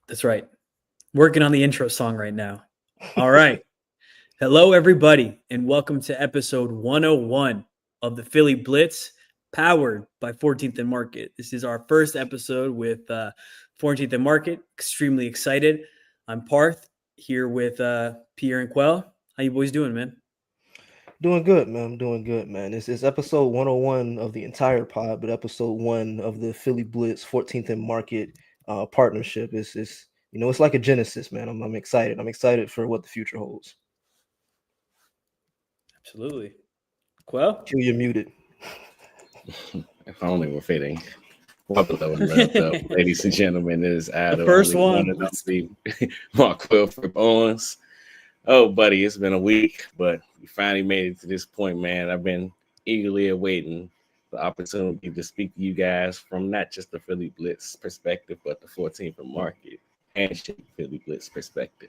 That's right. Working on the intro song right now. All right. Hello, everybody, and welcome to episode 101 of the Philly Blitz, powered by 14th and Market. This is our first episode with 14th and Market. Extremely excited. I'm Parth, here with Pierre and Quell. How you boys doing, man? Doing good, man. I'm doing good, man. It's episode 101 of the entire pod, but episode one of the Philly Blitz 14th and Market partnership. It's it's like a genesis, man. I'm excited. I'm excited for what the future holds. Absolutely. Quell? Q, you're muted. If only were fitting. Welcome, wrapped up, ladies and gentlemen. It is Adam, The first one one. of the Mark Wilford Owens. Oh, buddy, it's been a week, but we finally made it to this point, man. I've been eagerly awaiting the opportunity to speak to you guys from not just the Philly Blitz perspective, but the 14th and Market and Philly Blitz perspective.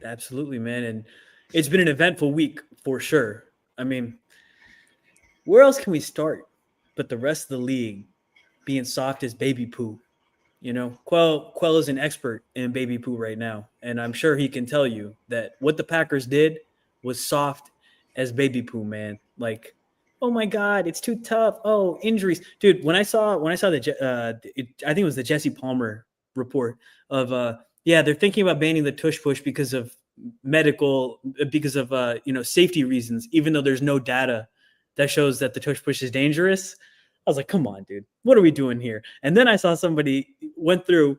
Absolutely, man. And it's been an eventful week for sure. I mean, where else can we start but the rest of the league being soft as baby poo? You know, Quell is an expert in baby poo right now, and I'm sure he can tell you that what the Packers did was soft as baby poo, man. Like, oh my God, it's too tough. Oh, injuries, dude. I think it was the Jesse Palmer report of yeah, they're thinking about banning the tush push because of safety reasons, even though there's no data that shows that the tush push is dangerous. I was like, come on, dude, what are we doing here? And then I saw somebody went through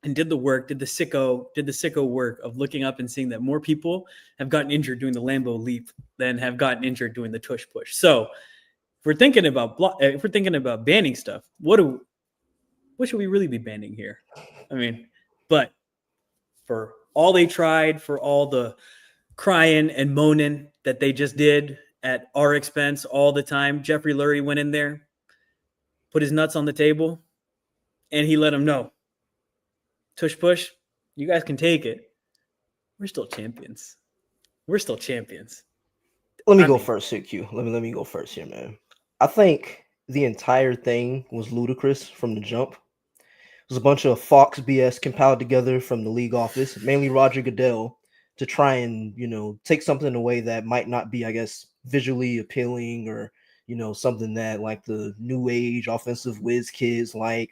and did the sicko work of looking up and seeing that more people have gotten injured doing the Lambeau leap than have gotten injured doing the tush push. So if we're thinking about banning stuff, what should we really be banning here? I mean, but for all they tried, for all the crying and moaning that they just did at our expense all the time, Jeffrey Lurie went in there, put his nuts on the table, and he let them know, tush push, you guys can take it. We're still champions. Let me go first here, Q. Let me go first here, man. I think the entire thing was ludicrous from the jump. It was a bunch of Fox BS compiled together from the league office, mainly Roger Goodell, to try and, take something away that might not be, I guess, visually appealing or, something that like the new age offensive whiz kids like.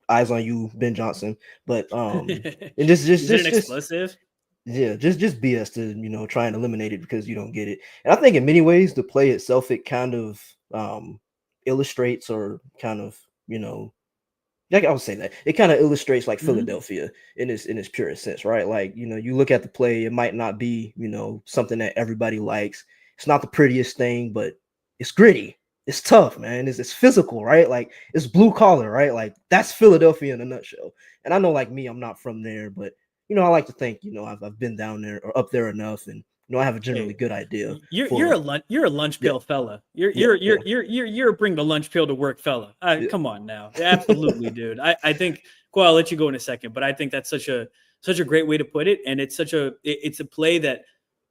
Eyes on you, Ben Johnson. But and just Is it an explosive? Yeah, just BS to try and eliminate it because you don't get it. And I think in many ways the play itself, it kind of illustrates or kind of like I would say that it kind of illustrates like Philadelphia in its purest sense, right? Like, you look at the play, it might not be, something that everybody likes. It's not the prettiest thing, but it's gritty. It's tough, man. It's physical, right? Like it's blue collar, right? Like that's Philadelphia in a nutshell. And I know, like me, I'm not from there, but I like to think, I've been down there or up there enough, and I have a generally good idea. You're a lunch pail fella. You're bring the lunch pail to work fella. Come on now, absolutely, dude. I think. Well, I'll let you go in a second, but I think that's such a great way to put it, and it's a play that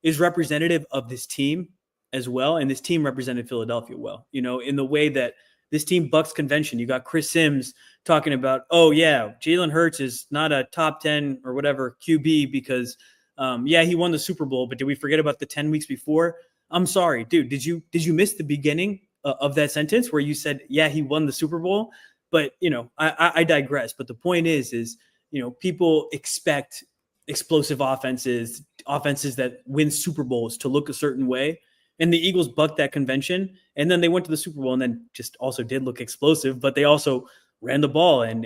is representative of this team as well, and this team represented Philadelphia well. In the way that this team bucks convention. You got Chris Sims talking about, oh yeah, Jalen Hurts is not a top 10 or whatever QB because he won the Super Bowl, but did we forget about the 10 weeks before? I'm sorry, dude. Did you miss the beginning of that sentence where you said, yeah, he won the Super Bowl? But, I digress. But the point is, people expect explosive offenses that win Super Bowls to look a certain way. And the Eagles bucked that convention. And then they went to the Super Bowl and then just also did look explosive, but they also ran the ball and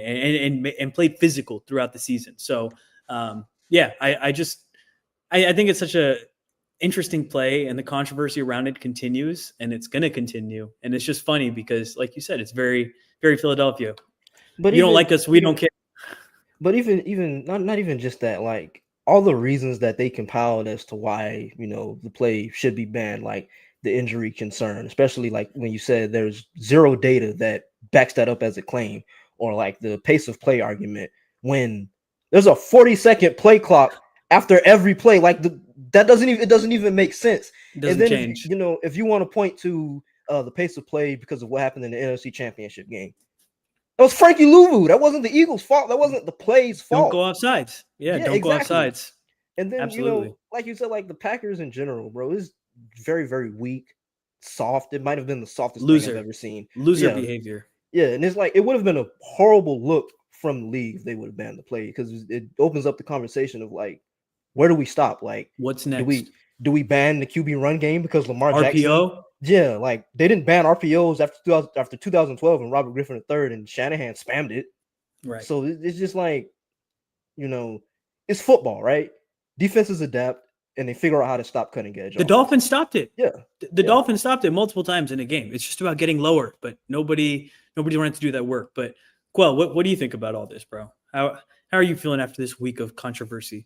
played physical throughout the season. So, I think it's such a interesting play, and the controversy around it continues, and it's going to continue. And it's just funny because, like you said, it's very, very Philadelphia. But you don't like us, we don't care. But even not even just that, like all the reasons that they compiled as to why the play should be banned, like the injury concern, especially like when you said there's zero data that backs that up as a claim, or like the pace of play argument when there's a 40-second play clock after every play, like that doesn't even make sense. It doesn't change. If you want to point to the pace of play because of what happened in the NFC Championship game, That was Frankie Louvu. That wasn't the Eagles' fault. That wasn't the play's fault. Don't go off sides. Yeah, don't exactly. go off sides. And then, Absolutely. like you said, like the Packers in general, bro, is very, very weak, soft. It might have been the softest thing I've ever seen. Loser behavior. Yeah, and it's like it would have been a horrible look from the league if they would have banned the play, because it opens up the conversation of like, where do we stop? Like, what's next? Do we ban the QB run game because Lamar RPO? Jackson? Yeah, like they didn't ban RPOs after 2012 and Robert Griffin III and Shanahan spammed it. Right. So it's just like, it's football, right? Defenses adapt and they figure out how to stop cutting edge. The Dolphins stopped it. Yeah. The Dolphins stopped it multiple times in a game. It's just about getting lower, but nobody wanted to do that work. But Quell, what do you think about all this, bro? How are you feeling after this week of controversy?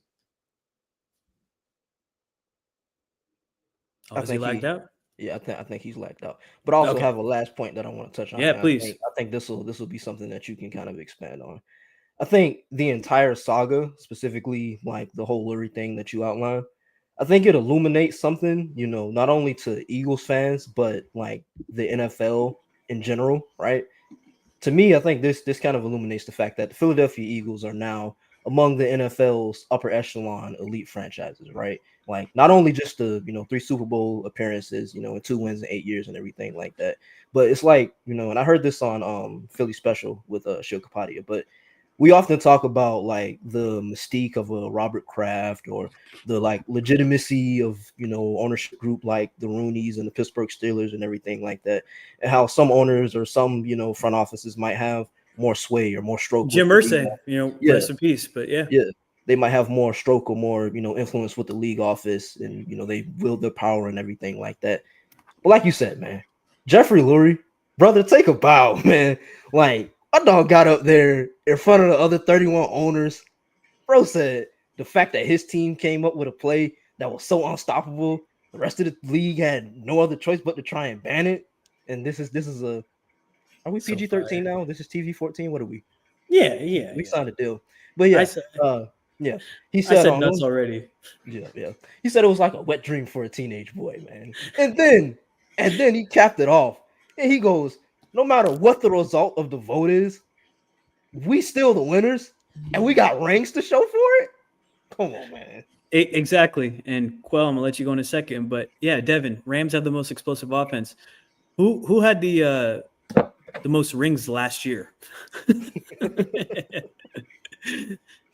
Oh, has he lagged out? Yeah, I think he's lagged out. But I also have a last point that I want to touch on. Yeah, please. I think this will be something that you can kind of expand on. I think the entire saga, specifically like the whole Lurie thing that you outlined, I think it illuminates something, not only to Eagles fans, but like the NFL in general, right? To me, I think this kind of illuminates the fact that the Philadelphia Eagles are now among the NFL's upper echelon elite franchises, right? Like not only just the 3 Super Bowl appearances, and 2 wins in 8 years and everything like that, but it's like, and I heard this on Philly Special with Shil Kapadia, but we often talk about like the mystique of a Robert Kraft or the like legitimacy of ownership group like the Rooneys and the Pittsburgh Steelers and everything like that, and how some owners or some front offices might have more sway or more stroke. Jim Irsay, rest in peace, but yeah, they might have more stroke or more influence with the league office, and they wield their power and everything like that. But like you said, man, Jeffrey Lurie, brother, take a bow, man. Like, my dog got up there in front of the other 31 owners. Bro said the fact that his team came up with a play that was so unstoppable, the rest of the league had no other choice but to try and ban it. And this is are we PG-13 now? This is TV-14. What are we? Yeah. We signed a deal. But yeah, he said, I said nuts already. Yeah. He said it was like a wet dream for a teenage boy, man. And then he capped it off. And he goes, no matter what the result of the vote is, we still the winners, and we got rings to show for it. Come on, man. Exactly. And Quell, I'm gonna let you go in a second, but yeah, Devin, Rams have the most explosive offense. Who had the most rings last year?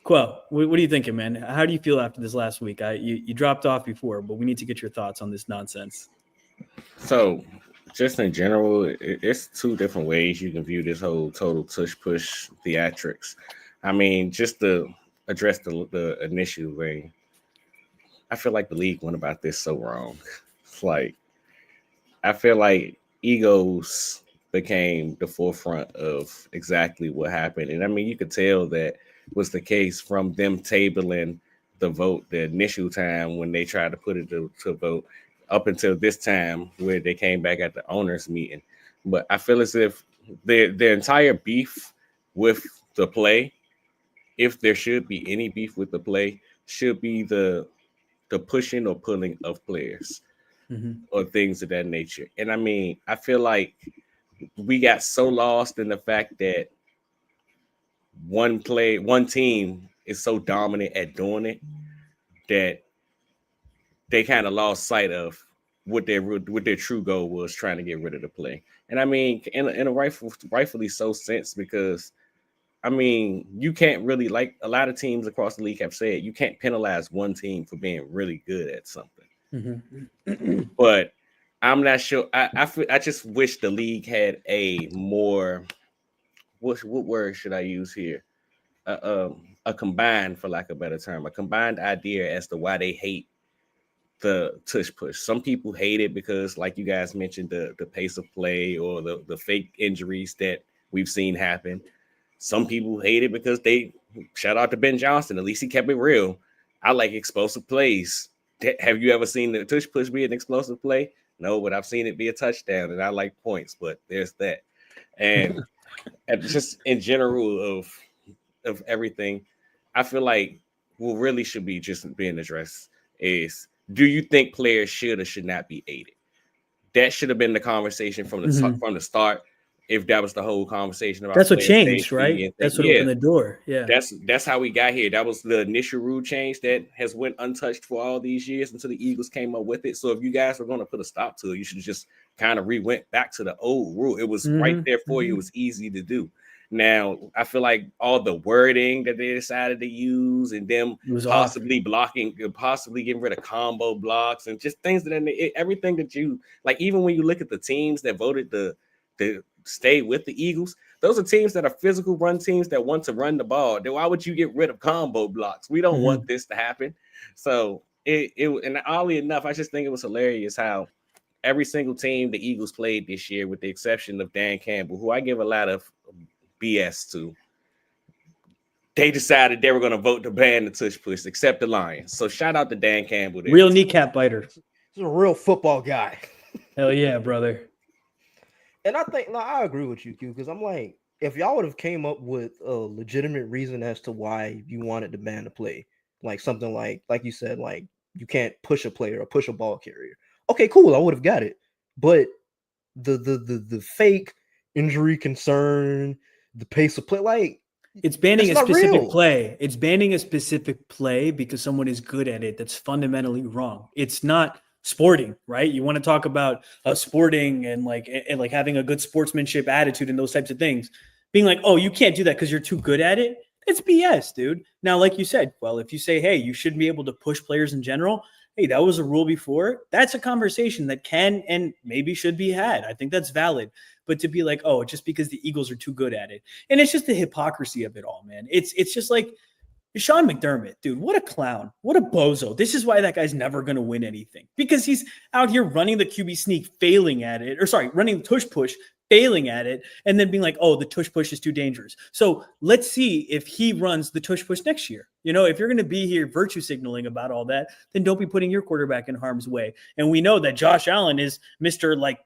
Quell, what are you thinking, man? How do you feel after this last week? You dropped off before, but we need to get your thoughts on this nonsense. So, just in general, it's 2 different ways you can view this whole total tush push theatrics. I mean, just to address the initial way, I feel like the league went about this so wrong. It's like, I feel like egos became the forefront of exactly what happened. And I mean, you could tell that was the case from them tabling the vote, the initial time when they tried to put it to vote, up until this time where they came back at the owners meeting. But I feel as if the entire beef with the play, if there should be any beef with the play, should be the pushing or pulling of players or things of that nature. And I mean, I feel like we got so lost in the fact that one team is so dominant at doing it that they kind of lost sight of what their true goal was, trying to get rid of the play. And I mean, in a rightfully so sense, because I mean, you can't really, like a lot of teams across the league have said, you can't penalize one team for being really good at something. But I'm not sure. I just wish the league had a more, what word should I use here? A combined, for lack of a better term, a combined idea as to why they hate the tush push. Some people hate it because, like you guys mentioned, the pace of play or the fake injuries that we've seen happen. Some people hate it because they, shout out to Ben Johnson, at least he kept it real. I like explosive plays. Have you ever seen the tush push be an explosive play? No, but I've seen it be a touchdown, and I like points, but there's that. And just in general of everything, I feel like what really should be just being addressed is, do you think players should or should not be aided? That should have been the conversation from the start. if that was the whole conversation about that's what player changed, safety right? and That's what opened the door. Yeah. That's how we got here. That was the initial rule change that has went untouched for all these years until the Eagles came up with it. So if you guys were going to put a stop to it, you should have just kind of went back to the old rule. It was right there for you. It was easy to do. Now, I feel like all the wording that they decided to use and them possibly getting rid of combo blocks and just things that everything that you like, even when you look at the teams that voted to stay with the Eagles, those are teams that are physical run teams that want to run the ball. Then why would you get rid of combo blocks? We don't want this to happen. So and oddly enough, I just think it was hilarious how every single team the Eagles played this year, with the exception of Dan Campbell, who I give a lot of BS to, they decided they were going to vote to ban the tush push, except the Lions. So shout out to Dan Campbell. Real kneecap biter. He's a real football guy. Hell yeah, brother. And I think I agree with you, Q, because I'm like, if y'all would have came up with a legitimate reason as to why you wanted to ban the play, like something like you said, like you can't push a player or push a ball carrier. Okay, cool, I would have got it. But the fake injury concern, the pace of play, like it's banning a specific play. It's banning a specific play because someone is good at it. That's fundamentally wrong. It's not sporting, right? You want to talk about sporting and like having a good sportsmanship attitude and those types of things. Being like, oh, you can't do that because you're too good at it. It's BS, dude. Now, like you said, well, if you say, hey, you shouldn't be able to push players in general. Hey, that was a rule before. That's a conversation that can and maybe should be had. I think that's valid. But to be like, oh, just because the Eagles are too good at it. And it's just the hypocrisy of it all, man. It's just like Sean McDermott, dude, what a clown. What a bozo. This is why that guy's never going to win anything. Because he's out here running the QB sneak, failing at it. Or sorry, running the tush push, failing at it, and then being like, oh, the tush push is too dangerous. So let's see if he runs the tush push next year. You know, if you're going to be here virtue signaling about all that, then don't be putting your quarterback in harm's way. And we know that Josh Allen is Mr. like,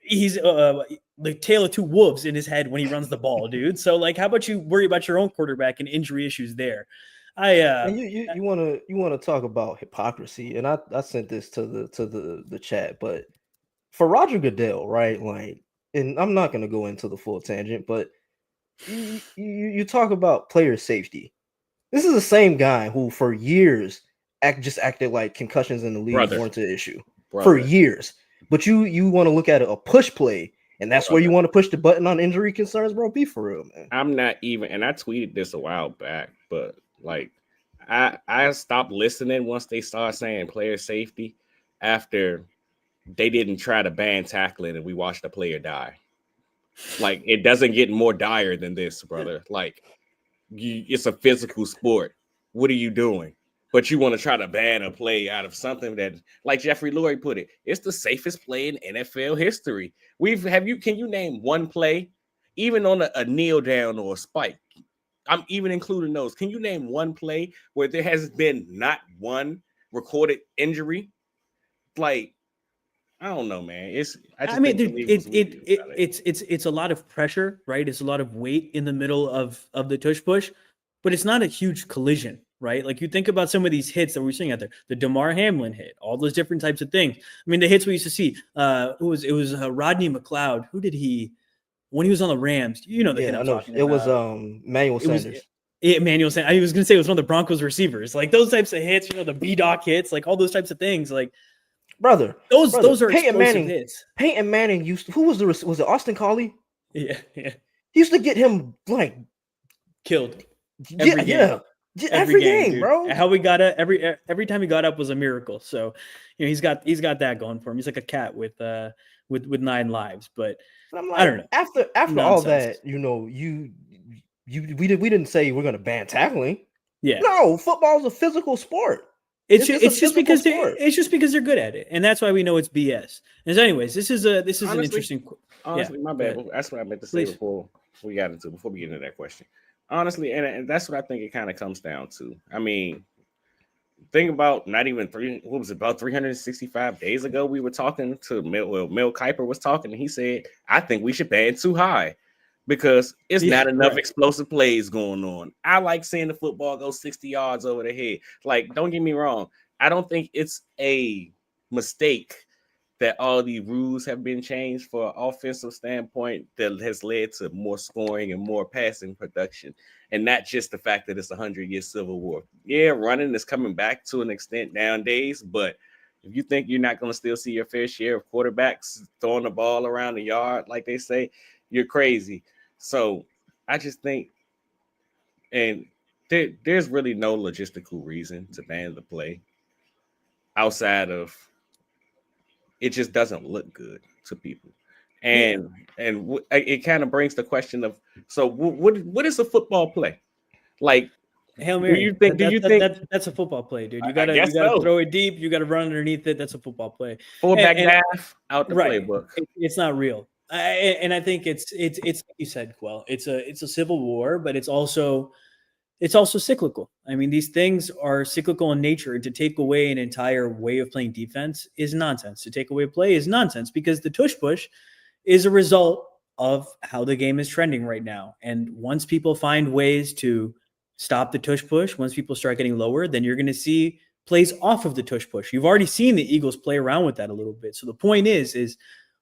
he's the tail of two wolves in his head when he runs the ball, dude. So like, how about you worry about your own quarterback and injury issues there? You want to talk about hypocrisy, and I sent this to the chat, but for Roger Goodell, right? Like, and I'm not going to go into the full tangent, but you talk about player safety. This is the same guy who for years acted like concussions in the league weren't an issue for years. But you want to look at a push play, and that's where you want to push the button on injury concerns, bro. Be for real, man. I'm not even, and I tweeted this a while back, but like I stopped listening once they started saying player safety after they didn't try to ban tackling and we watched the player die. Like, it doesn't get more dire than this, brother. Like, it's a physical sport. What are you doing? But you want to try to ban a play out of something that, like Jeffrey Lurie put it, it's the safest play in NFL history. Can you name one play, even on a kneel down or a spike? I'm even including those. Can you name one play where there has been not one recorded injury? Like, I don't know, man. It's a lot of pressure, right? It's a lot of weight in the middle of the tush push, but it's not a huge collision, right? Like, you think about some of these hits that we're seeing out there, the Damar Hamlin hit, all those different types of things. I mean, the hits we used to see. It was Rodney McLeod. Who did he? When he was on the Rams, you know the hit I'm talking about. It was Manuel Sanders. Manuel Sanders. I was going to say it was one of the Broncos receivers. Like, those types of hits, you know, the B-Doc hits, like all those types of things, like. Brother, those are Peyton Manning hits. Peyton Manning used to, was it Austin Collie? Yeah. He used to get him like killed. Every game, bro. How we got up every time he got up was a miracle. So, you know, he's got that going for him. He's like a cat with 9 lives. But I'm like, I don't know. After all that, you know, we didn't say we're gonna ban tackling. Yeah. No, football's a physical sport. It's just because they're good at it, and that's why we know it's BS. And so, anyways, this is honestly, an interesting. Honestly, my bad. That's what I meant to say before we get into that question. Honestly, and that's what I think it kind of comes down to. I mean, think about about 365 days ago, we were talking to Mel Kiper was talking, and he said, I think we should ban too high because it's not enough explosive plays going on. I like seeing the football go 60 yards over the head. Like, don't get me wrong. I don't think it's a mistake that all the rules have been changed for an offensive standpoint that has led to more scoring and more passing production, and not just the fact that it's a 100-year civil war. Yeah, running is coming back to an extent nowadays, but if you think you're not going to still see your fair share of quarterbacks throwing the ball around the yard, like they say, you're crazy. So I just think, and there's really no logistical reason to ban the play outside of it just doesn't look good to people. And it kind of brings the question of, so what is a football play? Like, Hail Mary. Do you think that's a football play, dude? You I gotta so. throw it deep. You gotta run underneath it. That's a football play. Fullback dash out the playbook. It's not real. And I think it's like you said, Quell. It's a civil war, but it's also cyclical. I mean, these things are cyclical in nature, and to take away an entire way of playing defense is nonsense. To take away a play is nonsense, because the tush push is a result of how the game is trending right now. And once people find ways to stop the tush push, once people start getting lower, then you're going to see plays off of the tush push. You've already seen the Eagles play around with that a little bit. So the point is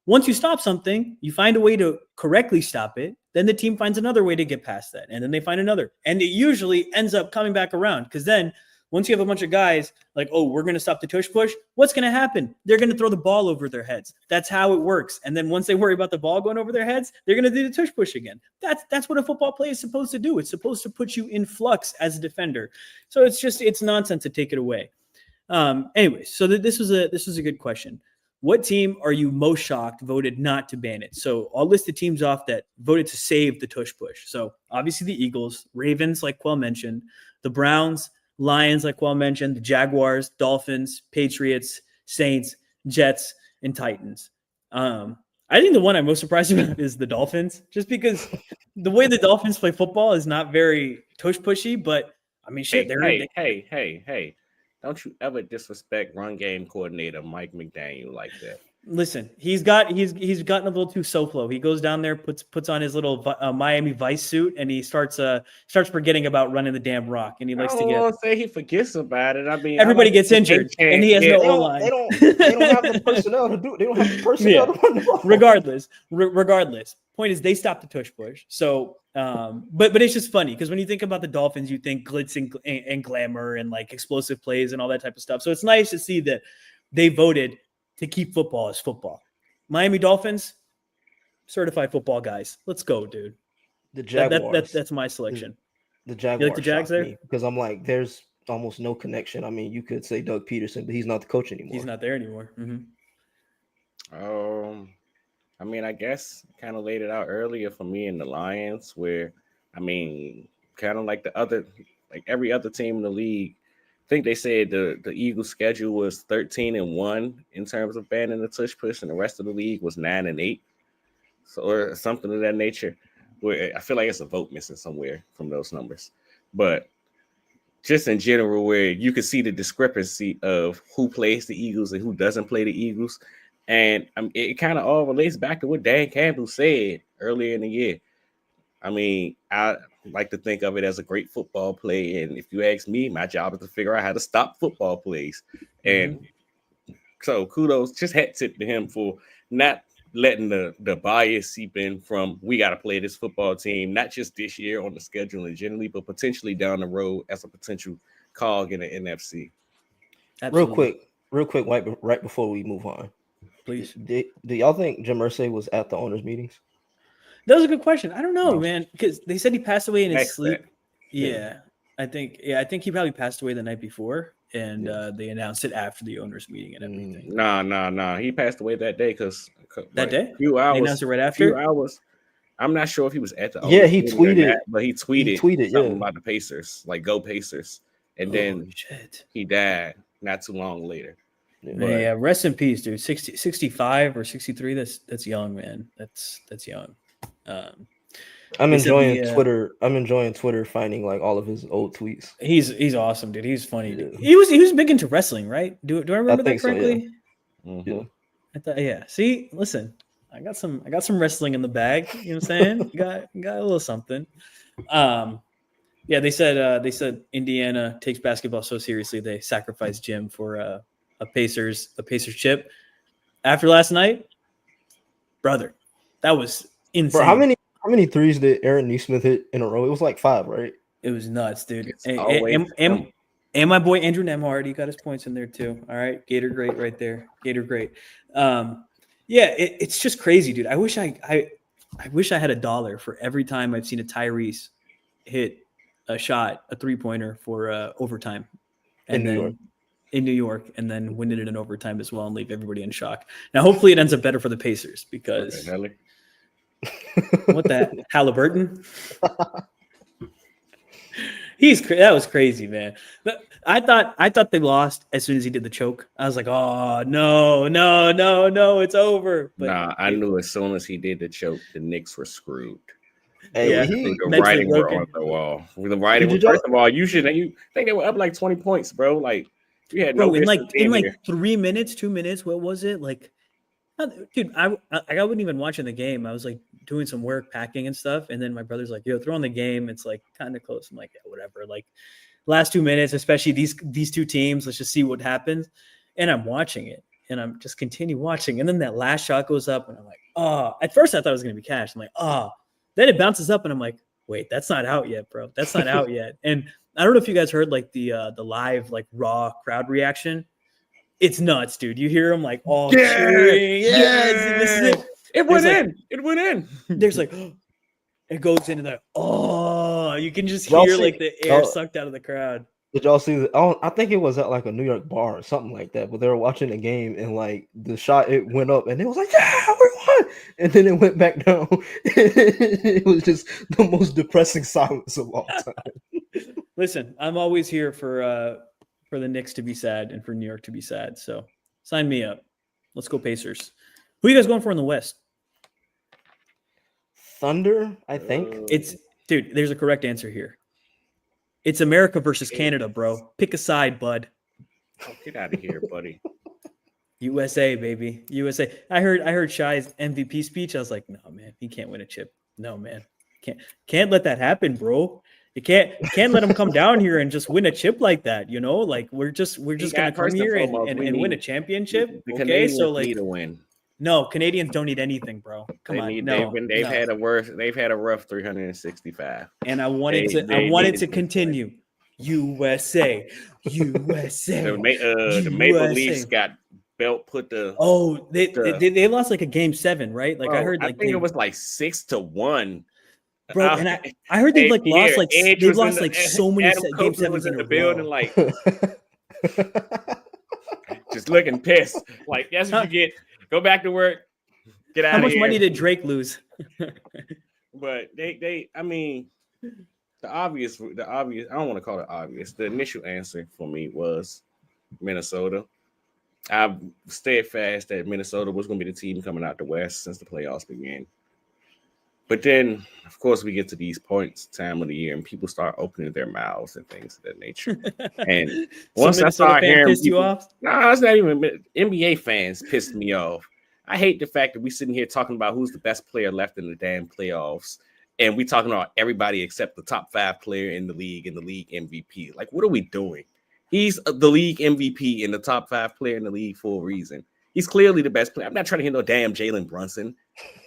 once you stop something, you find a way to correctly stop it, then the team finds another way to get past that, and then they find another. And it usually ends up coming back around, because then once you have a bunch of guys like, oh, we're going to stop the tush push, what's going to happen? They're going to throw the ball over their heads. That's how it works. And then once they worry about the ball going over their heads, they're going to do the tush push again. That's what a football play is supposed to do. It's supposed to put you in flux as a defender. So it's nonsense to take it away. Anyway, so this was a good question. What team are you most shocked voted not to ban it? So I'll list the teams off that voted to save the tush push. So obviously the Eagles, Ravens, like Quell mentioned, the Browns, Lions, like Quell mentioned, the Jaguars, Dolphins, Patriots, Saints, Jets, and Titans. I think the one I'm most surprised about is the Dolphins, just because the way the Dolphins play football is not very tush pushy, but I mean, shit. Hey. Don't you ever disrespect run game coordinator Mike McDaniel like that. Listen, he's gotten a little too SoFlo. He goes down there, puts on his little Miami Vice suit, and he starts forgetting about running the damn rock. And he likes to get. Say he forgets about it. I mean, everybody gets injured, and he has no O-line. They don't have the personnel to do it. They don't have the personnel to run the ball. Regardless, point is they stopped the tush push. So, but it's just funny because when you think about the Dolphins, you think glitz and glamour and like explosive plays and all that type of stuff. So it's nice to see that they voted to keep football as football. Miami Dolphins, certified football guys. Let's go, dude. The Jaguars. That's my selection. The Jaguars. You like the Jags there? Because I'm like, there's almost no connection. I mean, you could say Doug Peterson, but he's not the coach anymore. He's not there anymore. Mm-hmm. I mean, I guess kind of laid it out earlier for me in the Lions, where I mean, kind of like every other team in the league. I think they said the Eagles' schedule was 13-1 in terms of banning the tush push, and the rest of the league was 9-8, so or something of that nature. Where I feel like it's a vote missing somewhere from those numbers, but just in general, where you can see the discrepancy of who plays the Eagles and who doesn't play the Eagles, and it kind of all relates back to what Dan Campbell said earlier in the year. I mean, I like to think of it as a great football play. And if you ask me, my job is to figure out how to stop football plays. And so kudos, just hat tip to him for not letting the bias seep in from we got to play this football team, not just this year on the schedule and generally, but potentially down the road as a potential cog in the NFC. Absolutely. Real quick, right before we move on, please. Do y'all think Jim Irsay was at the owners' meetings? That was a good question. I don't know, man, because they said he passed away in his sleep. Yeah. I think he probably passed away the night before, and they announced it after the owners' meeting and everything. Nah. He passed away that day because that day. Few hours. They announced it right after. Few hours. I'm not sure if he was at the. Yeah, he tweeted. But he tweeted something about the Pacers, like "Go Pacers," and then he died not too long later. Yeah, rest in peace, dude. 65 or 63. That's young, man. That's young. I'm enjoying Twitter. I'm enjoying Twitter finding like all of his old tweets. He's awesome, dude. He's funny. Dude. He was big into wrestling, right? Do I remember that correctly? So, yeah. Mm-hmm. I thought, yeah. See, listen, I got some wrestling in the bag. You know what I'm saying? got a little something. Yeah, they said Indiana takes basketball so seriously they sacrificed Jim for a Pacers chip. After last night, brother, that was insane. Bro, how many threes did Aaron Neesmith hit in a row? It was like 5, right? It was nuts, dude. It's always And my boy Andrew Nemhard, he got his points in there too. All right, Gator great right there. Gator great. Yeah, it's just crazy, dude. I wish I had $1 for every time I've seen a Tyrese hit a shot, a 3-pointer for overtime, and in New York, and then win it in overtime as well, and leave everybody in shock. Now, hopefully, it ends up better for the Pacers because what that Halliburton. That was crazy, man. But I thought they lost as soon as he did the choke. I was like, oh no, it's over. But I knew as soon as he did the choke, the Knicks were screwed. Hey, the writing were on the wall. The writing was, first of all, you think they were up like 20 points, bro. Like you had no in 3 minutes, 2 minutes. What was it like? Dude, I wasn't even watching the game. I was like doing some work, packing and stuff. And then my brother's like, yo, throw on the game. It's like kind of close. I'm like, yeah, whatever. Like last 2 minutes, especially these two teams, let's just see what happens. And I'm watching it and I'm just continue watching. And then that last shot goes up and I'm like, oh, at first I thought it was going to be cash. I'm like, oh, then it bounces up and I'm like, wait, that's not out yet, bro. That's not out yet. And I don't know if you guys heard like the live, like raw crowd reaction. It's nuts, dude. You hear them like all cheering. This is it. It went in. It went in. There's like, it goes into the, you can just hear like the air sucked out of the crowd. Did y'all see I think it was at like a New York bar or something like that, but they were watching the game and like the shot, it went up and it was like, yeah, we won. And then it went back down. It was just the most depressing silence of all time. Listen, I'm always here for the Knicks to be sad and for New York to be sad. So sign me up. Let's go Pacers. Who are you guys going for in the West? Thunder, I think. Dude, there's a correct answer here. It's America versus Canada, bro. Pick a side, bud. Oh, get out of here, buddy. USA, baby. USA. I heard Shai's MVP speech. I was like, no, man, he can't win a chip. No, man. Can't let that happen, bro. You can't let him come down here and just win a chip like that, you know? Like we're just gonna come here and win a championship. Okay, so like need a win. No, Canadians don't need anything, bro. Come on. They've had a rough 365. And I wanted to continue. USA. The Maple Leafs got put the. Oh, they lost like a game 7, right? Like I heard like I think it was like 6-1. Bro, and I heard they've lost so many game 7s in the a building, row. like just looking pissed. Like that's what you get. Go back to work. Get out of here. How much money did Drake lose? But the obvious, I don't want to call it obvious. The initial answer for me was Minnesota. I've stayed fast that Minnesota was going to be the team coming out the West since the playoffs began. But then, of course, we get to these points, time of the year, and people start opening their mouths and things of that nature. And once I start hearing people, you off? No, it's not even NBA fans pissed me off. I hate the fact that we sitting here talking about who's the best player left in the damn playoffs, and we talking about everybody except the top 5 player in the league and the league MVP. Like, what are we doing? He's the league MVP and the top 5 player in the league for a reason. He's clearly the best player. I'm not trying to hear no damn Jalen Brunson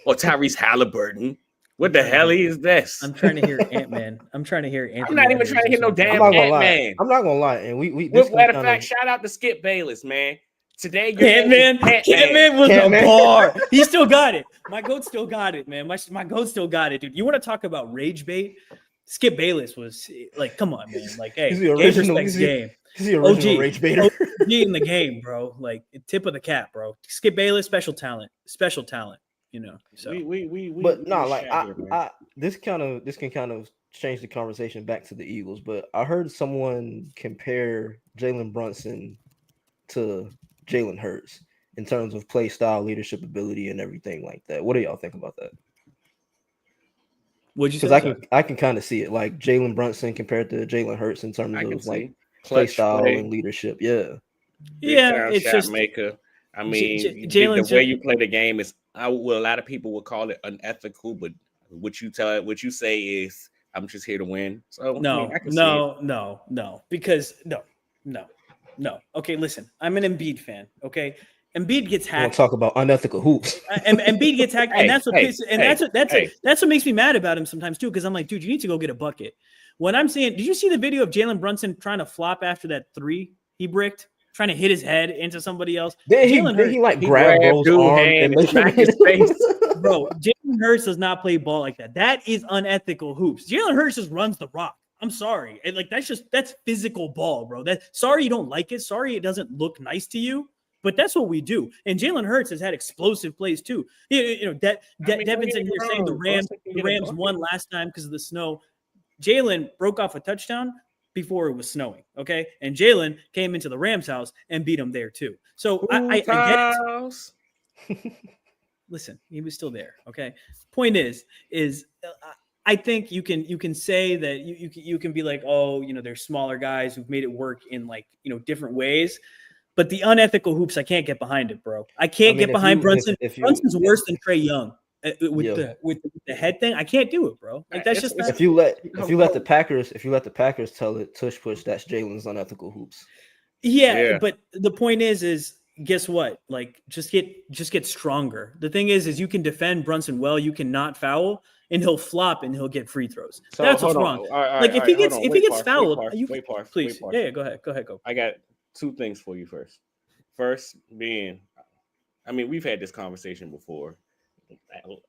or Tyrese Halliburton. What the hell is this? I'm trying to hear Ant-Man. I'm trying to hear Ant-Man. I'm not even trying to hear no damn Ant-Man. I'm not gonna lie. And we matter of fact, shout out to Skip Bayless, man. Today, Ant-Man was a bar. He still got it. My goat still got it, man. My goat still got it, dude. You want to talk about rage bait? Skip Bayless was like, come on, man. Like, hey, game respects game. He's the original rage baiter. OG in the game, bro. Like, tip of the cap, bro. Skip Bayless, special talent. You know, so this can kind of change the conversation back to the Eagles. But I heard someone compare Jalen Brunson to Jalen Hurts in terms of play style, leadership ability, and everything like that. What do y'all think about that? What'd you say? Because I can kind of see it, like Jalen Brunson compared to Jalen Hurts in terms of like play style and leadership. Yeah, it's just maker. I mean, the way you play the game is, a lot of people would call it unethical, but what you say is, I'm just here to win. So no. Okay, listen, I'm an Embiid fan. Okay, Embiid gets We'll hacked. talk about unethical hoops. And Embiid gets hacked, and that's what makes me mad about him sometimes too. Because I'm like, dude, you need to go get a bucket. When I'm seeing, did you see the video of Jalen Brunson trying to flop after that three he bricked, trying to hit his head into somebody else? Then he like grabbed bro's arm and make him his face. Bro, Jalen Hurts does not play ball like that. That is unethical hoops. Jalen Hurts just runs the rock. I'm sorry. And like that's physical ball, bro. Sorry you don't like it. Sorry it doesn't look nice to you. But that's what we do. And Jalen Hurts has had explosive plays too. Devin's in here saying the Rams won last time because of the snow. Jalen broke off a touchdown before it was snowing, okay? And Jalen came into the Rams' house and beat them there too. So I get it. Listen, he was still there, okay? Point is I think you can say that you can be like, oh, there's smaller guys who've made it work in like, different ways. But the unethical hoops, I can't get behind it, bro. I can't get behind Brunson. Brunson's worse than Trae Young. With the head thing, I can't do it, bro. Like that's just if you let the Packers tell it, Tush Push, that's Jalen's unethical hoops. Yeah, but the point is guess what? Like just get stronger. The thing is you can defend Brunson well, you cannot foul, and he'll flop and he'll get free throws. So that's what's wrong. Like if he gets fouled, please. Yeah, go ahead. Go. I got two things for you first. First being, we've had this conversation before.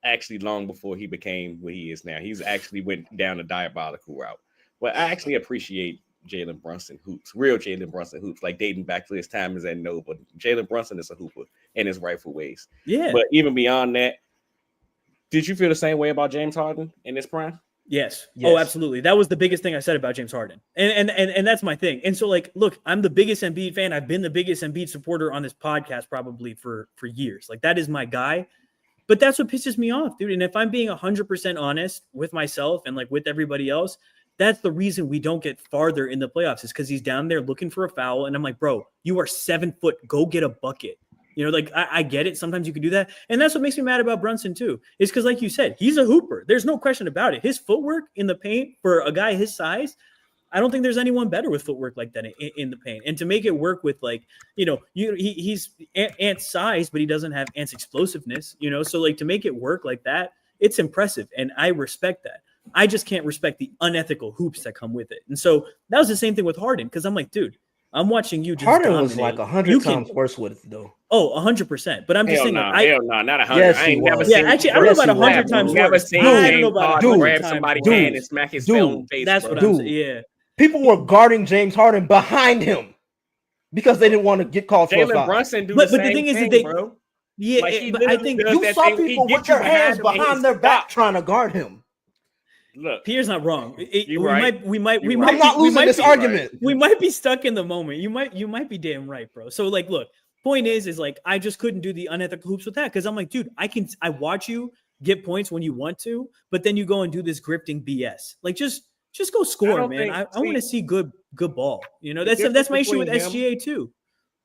Actually, long before he became what he is now, he's actually went down a diabolical route. But I actually appreciate Jalen Brunson hoops, real Jalen Brunson hoops, like dating back to his time as at Nova. Jalen Brunson is a hooper in his rightful ways. Yeah. But even beyond that, did you feel the same way about James Harden in his prime? Yes. Oh, absolutely. That was the biggest thing I said about James Harden. And that's my thing. And so like, look, I'm the biggest Embiid fan. I've been the biggest Embiid supporter on this podcast probably for years. Like that is my guy. But that's what pisses me off, dude. And if I'm being 100% honest with myself and like with everybody else, that's the reason we don't get farther in the playoffs is because he's down there looking for a foul. And I'm like, bro, you are 7 foot. Go get a bucket. Like I get it. Sometimes you can do that. And that's what makes me mad about Brunson too, is because like you said, he's a hooper. There's no question about it. His footwork in the paint for a guy his size, I don't think there's anyone better with footwork like that in the paint. And to make it work with like, he's Ant's size, but he doesn't have Ant's explosiveness, So like to make it work like that, it's impressive. And I respect that. I just can't respect the unethical hoops that come with it. And so that was the same thing with Harden. Because I'm like, dude, I'm watching you just Harden dominate. was like 100 times worse with it though. Oh, 100%. But I'm just saying, not 100. Yes, I ain't never was. seen. Yeah, actually, I don't know about 100 times Never worse. seen I don't know about grab somebody's hand and smack his face. That's what I'm saying. Yeah. People were guarding James Harden behind him because they didn't want to get called for a foul. Jalen Brunson do the same the thing is thing, that bro. Yeah, Like, but I think you saw people with their hands behind their back trying to guard him. Look, Pierre's not wrong. We might. I'm not losing this argument. We might be stuck in the moment. You might be damn right, bro. So like, look, point is like I just couldn't do the unethical hoops with that because I'm like, dude, I watch you get points when you want to, but then you go and do this grifting BS. Like just go score, man. I want to see good ball. That's my issue with SGA too.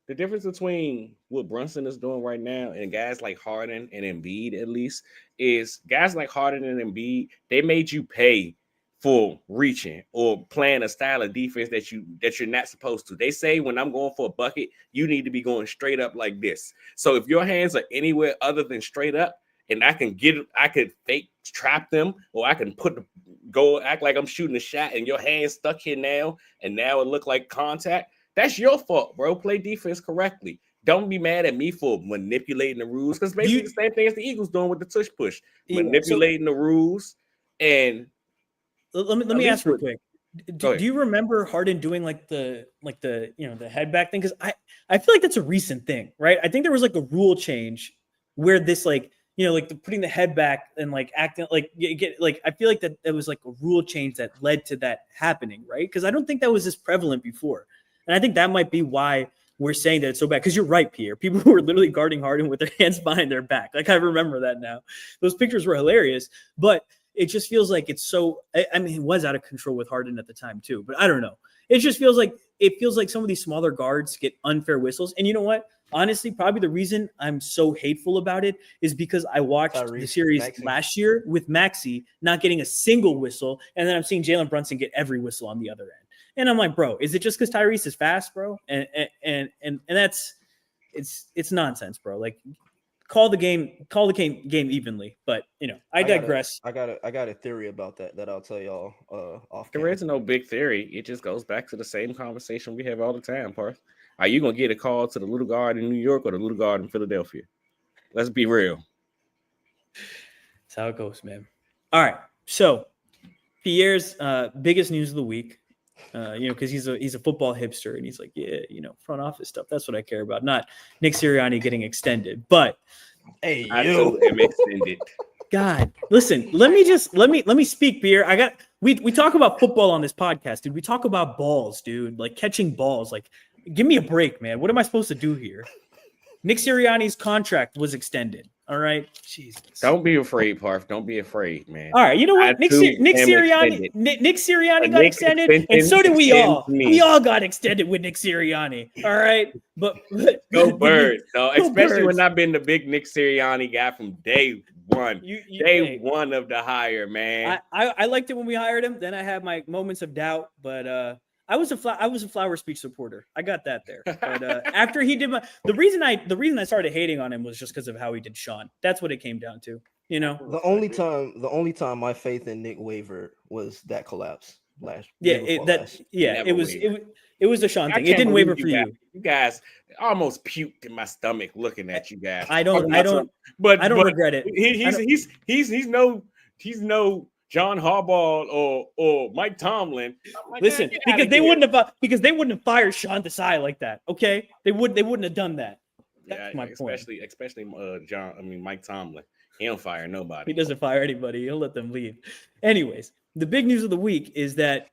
The difference between what Brunson is doing right now and guys like Harden and Embiid, at least, is guys like Harden and Embiid, they made you pay for reaching or playing a style of defense that you're not supposed to. They say when I'm going for a bucket, you need to be going straight up like this. So if your hands are anywhere other than straight up, and I could fake trap them, or I can act like I'm shooting a shot, and your hand's stuck here now, and now it look like contact. That's your fault, bro. Play defense correctly. Don't be mad at me for manipulating the rules, because basically the same thing as the Eagles doing with the tush push, manipulating the rules. And let me ask real quick. Do you remember Harden doing like the head back thing? Because I feel like that's a recent thing, right? I think there was like a rule change where this like putting the head back and like acting like I feel like that it was like a rule change that led to that happening, right? Because I don't think that was as prevalent before. And I think that might be why we're saying that it's so bad. Because you're right, Pierre. People who were literally guarding Harden with their hands behind their back. Like, I remember that now. Those pictures were hilarious. But it just feels like it's so – I mean, it was out of control with Harden at the time too. But I don't know. It just feels like some of these smaller guards get unfair whistles. And you know what? Honestly, probably the reason I'm so hateful about it is because I watched the series last year with Maxey not getting a single whistle. And then I'm seeing Jalen Brunson get every whistle on the other end. And I'm like, bro, is it just because Tyrese is fast, bro? And that's it's nonsense, bro. Like call the game evenly. But I digress. I got a theory about that I'll tell y'all off There camera. is no big theory. It just goes back to the same conversation we have all the time, Parth. Are you gonna get a call to the Little Guard in New York or the Little Guard in Philadelphia? Let's be real. That's how it goes, man. All right. So Pierre's biggest news of the week, because he's a football hipster and he's like, yeah, front office stuff. That's what I care about. Not Nick Sirianni getting extended, but hey, I too am extended. God, listen. Let me speak, Pierre. We talk about football on this podcast, dude. We talk about balls, dude. Like catching balls. Like, give me a break, man. What am I supposed to do here? Nick Sirianni's contract was extended. All right, Jesus. Don't be afraid, Parth. Don't be afraid, man. All right, you know what? Nick Sirianni got extended, and so did we all. We all got extended with Nick Sirianni. All right, but go Birds, no, especially Birds. when I've been the big Nick Sirianni guy from day one. Day one of the hire, man. I liked it when we hired him. Then I had my moments of doubt, but I was a flower speech supporter. I got that there. But after he did the reason I started hating on him was just because of how he did Sean. That's what it came down to. The only time my faith in Nick wavered was that collapse last. It was a Sean thing. It didn't waver for you. You guys almost puked in my stomach looking at you guys. I don't regret it. He's no John Harbaugh or Mike Tomlin. Listen, because they wouldn't have fired Sean Desai like that. Okay, they wouldn't have done that. That's my point. Especially Mike Tomlin. He don't fire nobody. He doesn't fire anybody. He'll let them leave. Anyways, the big news of the week is that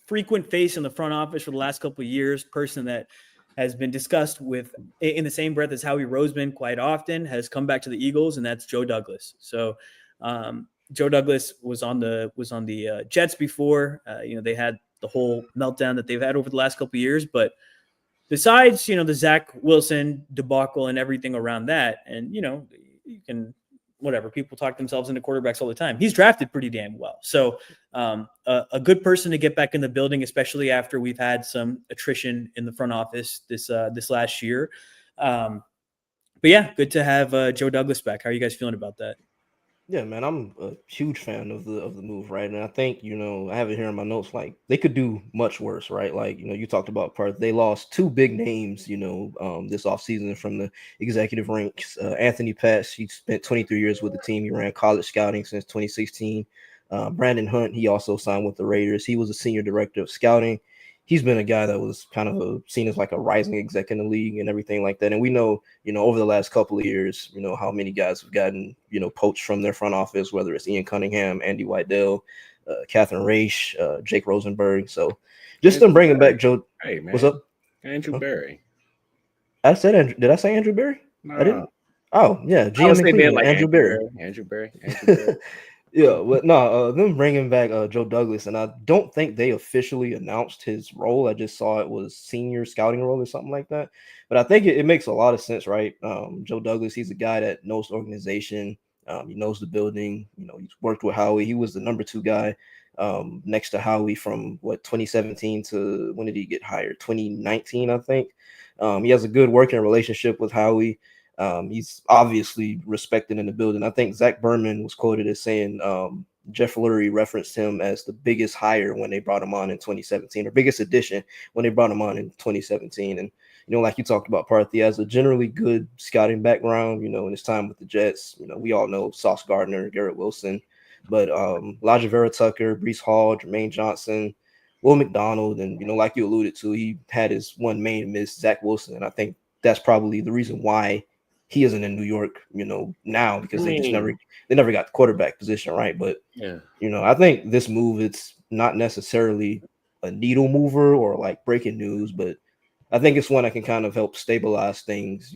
frequent face in the front office for the last couple of years, person that has been discussed with in the same breath as Howie Roseman quite often, has come back to the Eagles, and that's Joe Douglas. So. Joe Douglas was on the Jets before. They had the whole meltdown that they've had over the last couple of years. But besides, the Zach Wilson debacle and everything around that, and you can whatever people talk themselves into quarterbacks all the time. He's drafted pretty damn well. So a good person to get back in the building, especially after we've had some attrition in the front office this last year. But yeah, good to have Joe Douglas back. How are you guys feeling about that? Yeah, man, I'm a huge fan of the move, right? And I think, I have it here in my notes, like they could do much worse, right? Like, you talked about Parth. They lost two big names, this offseason from the executive ranks. Anthony Patch, he spent 23 years with the team. He ran college scouting since 2016. Brandon Hunt, he also signed with the Raiders. He was a senior director of scouting. He's been a guy that was kind of seen as like a rising exec in the league and everything like that. And we know, over the last couple of years, how many guys have gotten, poached from their front office, whether it's Ian Cunningham, Andy Weidel, Catherine Raish, Jake Rosenberg. So just them bringing back Joe. Hey, man. What's up? Andrew Berry. Did I say Andrew Berry? No. I didn't. Oh, yeah. Andrew Berry. Andrew Berry. Yeah, but no, them bringing back Joe Douglas, and I don't think they officially announced his role. I just saw it was senior scouting role or something like that. But I think it makes a lot of sense, right? Joe Douglas, he's a guy that knows the organization. He knows the building. He's worked with Howie. He was the number 2 guy next to Howie from 2017 to when did he get hired? 2019, I think. He has a good working relationship with Howie. He's obviously respected in the building. I think Zach Berman was quoted as saying Jeff Lurie referenced him as the biggest hire when they brought him on in 2017, or biggest addition when they brought him on in 2017. And, like you talked about, Parth, he has a generally good scouting background, in his time with the Jets. We all know Sauce Gardner, Garrett Wilson, but Elijah Vera Tucker, Breece Hall, Jermaine Johnson, Will McDonald, and, like you alluded to, he had his one main miss, Zach Wilson. And I think that's probably the reason why he isn't in New York, now, because they never got the quarterback position, right? But yeah, I think this move, it's not necessarily a needle mover or like breaking news, but I think it's one that can kind of help stabilize things,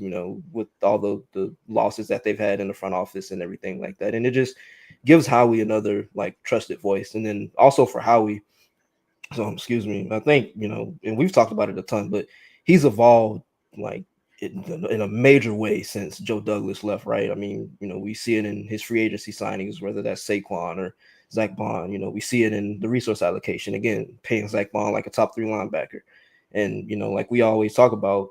with all the losses that they've had in the front office and everything like that. And it just gives Howie another like trusted voice. And then also for Howie, I think, and we've talked about it a ton, but he's evolved like in a major way since Joe Douglas left, right? I mean, we see it in his free agency signings, whether that's Saquon or Zach Bond. We see it in the resource allocation, again, paying Zach Bond like a top 3 linebacker. And, like we always talk about,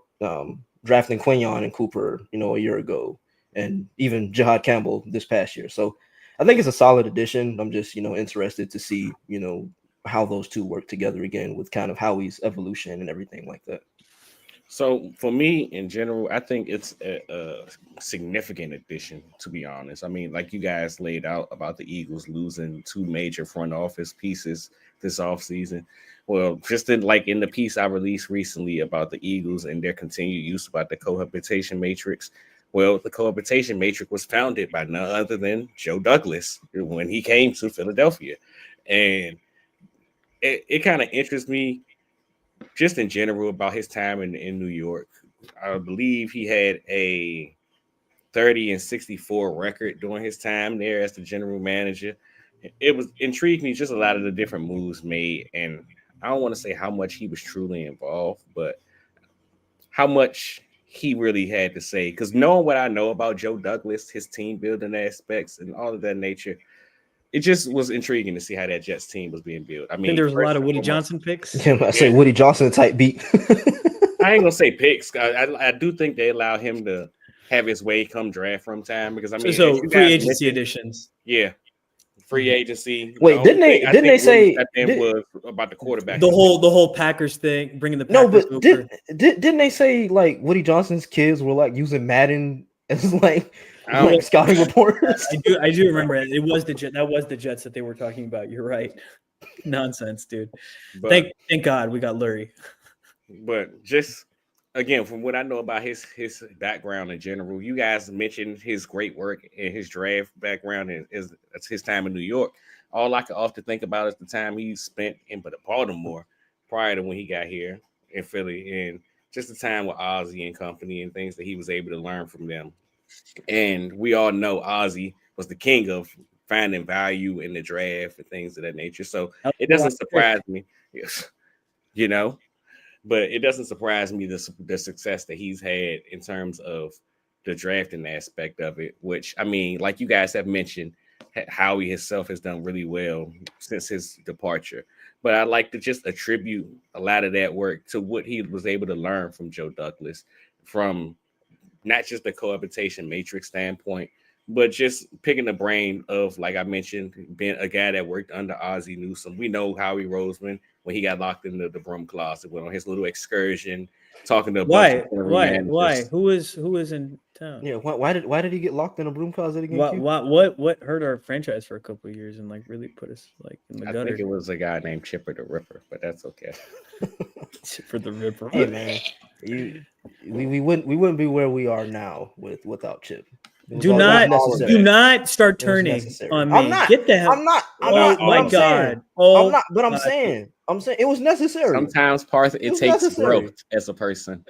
drafting Quinyon and Cooper, a year ago, and even Jahad Campbell this past year. So I think it's a solid addition. I'm just, interested to see, how those two work together again with kind of Howie's evolution and everything like that. So for me, in general, I think it's a significant addition. To be honest, I mean, like you guys laid out about the Eagles losing two major front office pieces this offseason. Well, just in the piece I released recently about the Eagles and their continued use about the cohabitation matrix. Well, the cohabitation matrix was founded by none other than Joe Douglas when he came to Philadelphia, and it kind of interests me just in general about his time in New York. I believe he had a 30-64 record during his time there as the general manager. It was intrigued me just a lot of the different moves made, and I don't want to say how much he was truly involved, but how much he really had to say. Because knowing what I know about Joe Douglas, his team building aspects and all of that nature, it just was intriguing to see how that Jets team was being built. I mean, there was a lot of Woody Johnson picks. Yeah, I say Woody Johnson type beat. I ain't gonna say picks. I do think they allow him to have his way come draft from time, because I mean, so free agency additions. Yeah, free agency. Wait, didn't they say was about the quarterback? The whole Packers thing, bringing the Packers no, but didn't they say like Woody Johnson's kids were like using Madden as like scouting reporters? I do remember it. It was that was the Jets that they were talking about. You're right. Nonsense, dude. But, thank God we got Lurie. But just again, from what I know about his background in general, you guys mentioned his great work and his draft background and his time in New York. All I can often think about is the time he spent in Baltimore prior to when he got here in Philly, and just the time with Ozzie and company and things that he was able to learn from them. And we all know Ozzie was the king of finding value in the draft and things of that nature. So it doesn't surprise me, but it doesn't surprise me the success that he's had in terms of the drafting aspect of it, which, I mean, like you guys have mentioned, Howie himself has done really well since his departure. But I'd like to just attribute a lot of that work to what he was able to learn from Joe Douglas, from not just the cohabitation matrix standpoint, but just picking the brain of, like I mentioned, being a guy that worked under Ozzie Newsome. We know Howie Roseman, when he got locked in the broom closet, went on his little excursion, talking to why? Who was in town? Yeah, why did he get locked in a broom closet again? What hurt our franchise for a couple of years and like really put us like in the gutter? I think it was a guy named Chipper the Ripper, but that's okay. Chipper the Ripper. Hey man, we wouldn't be where we are now without Chip. Do not start turning on me. I'm not. Get the hell. I'm not. Oh my God. I'm not. But I'm saying it was necessary. Sometimes, Parth, it takes necessary. Growth as a person.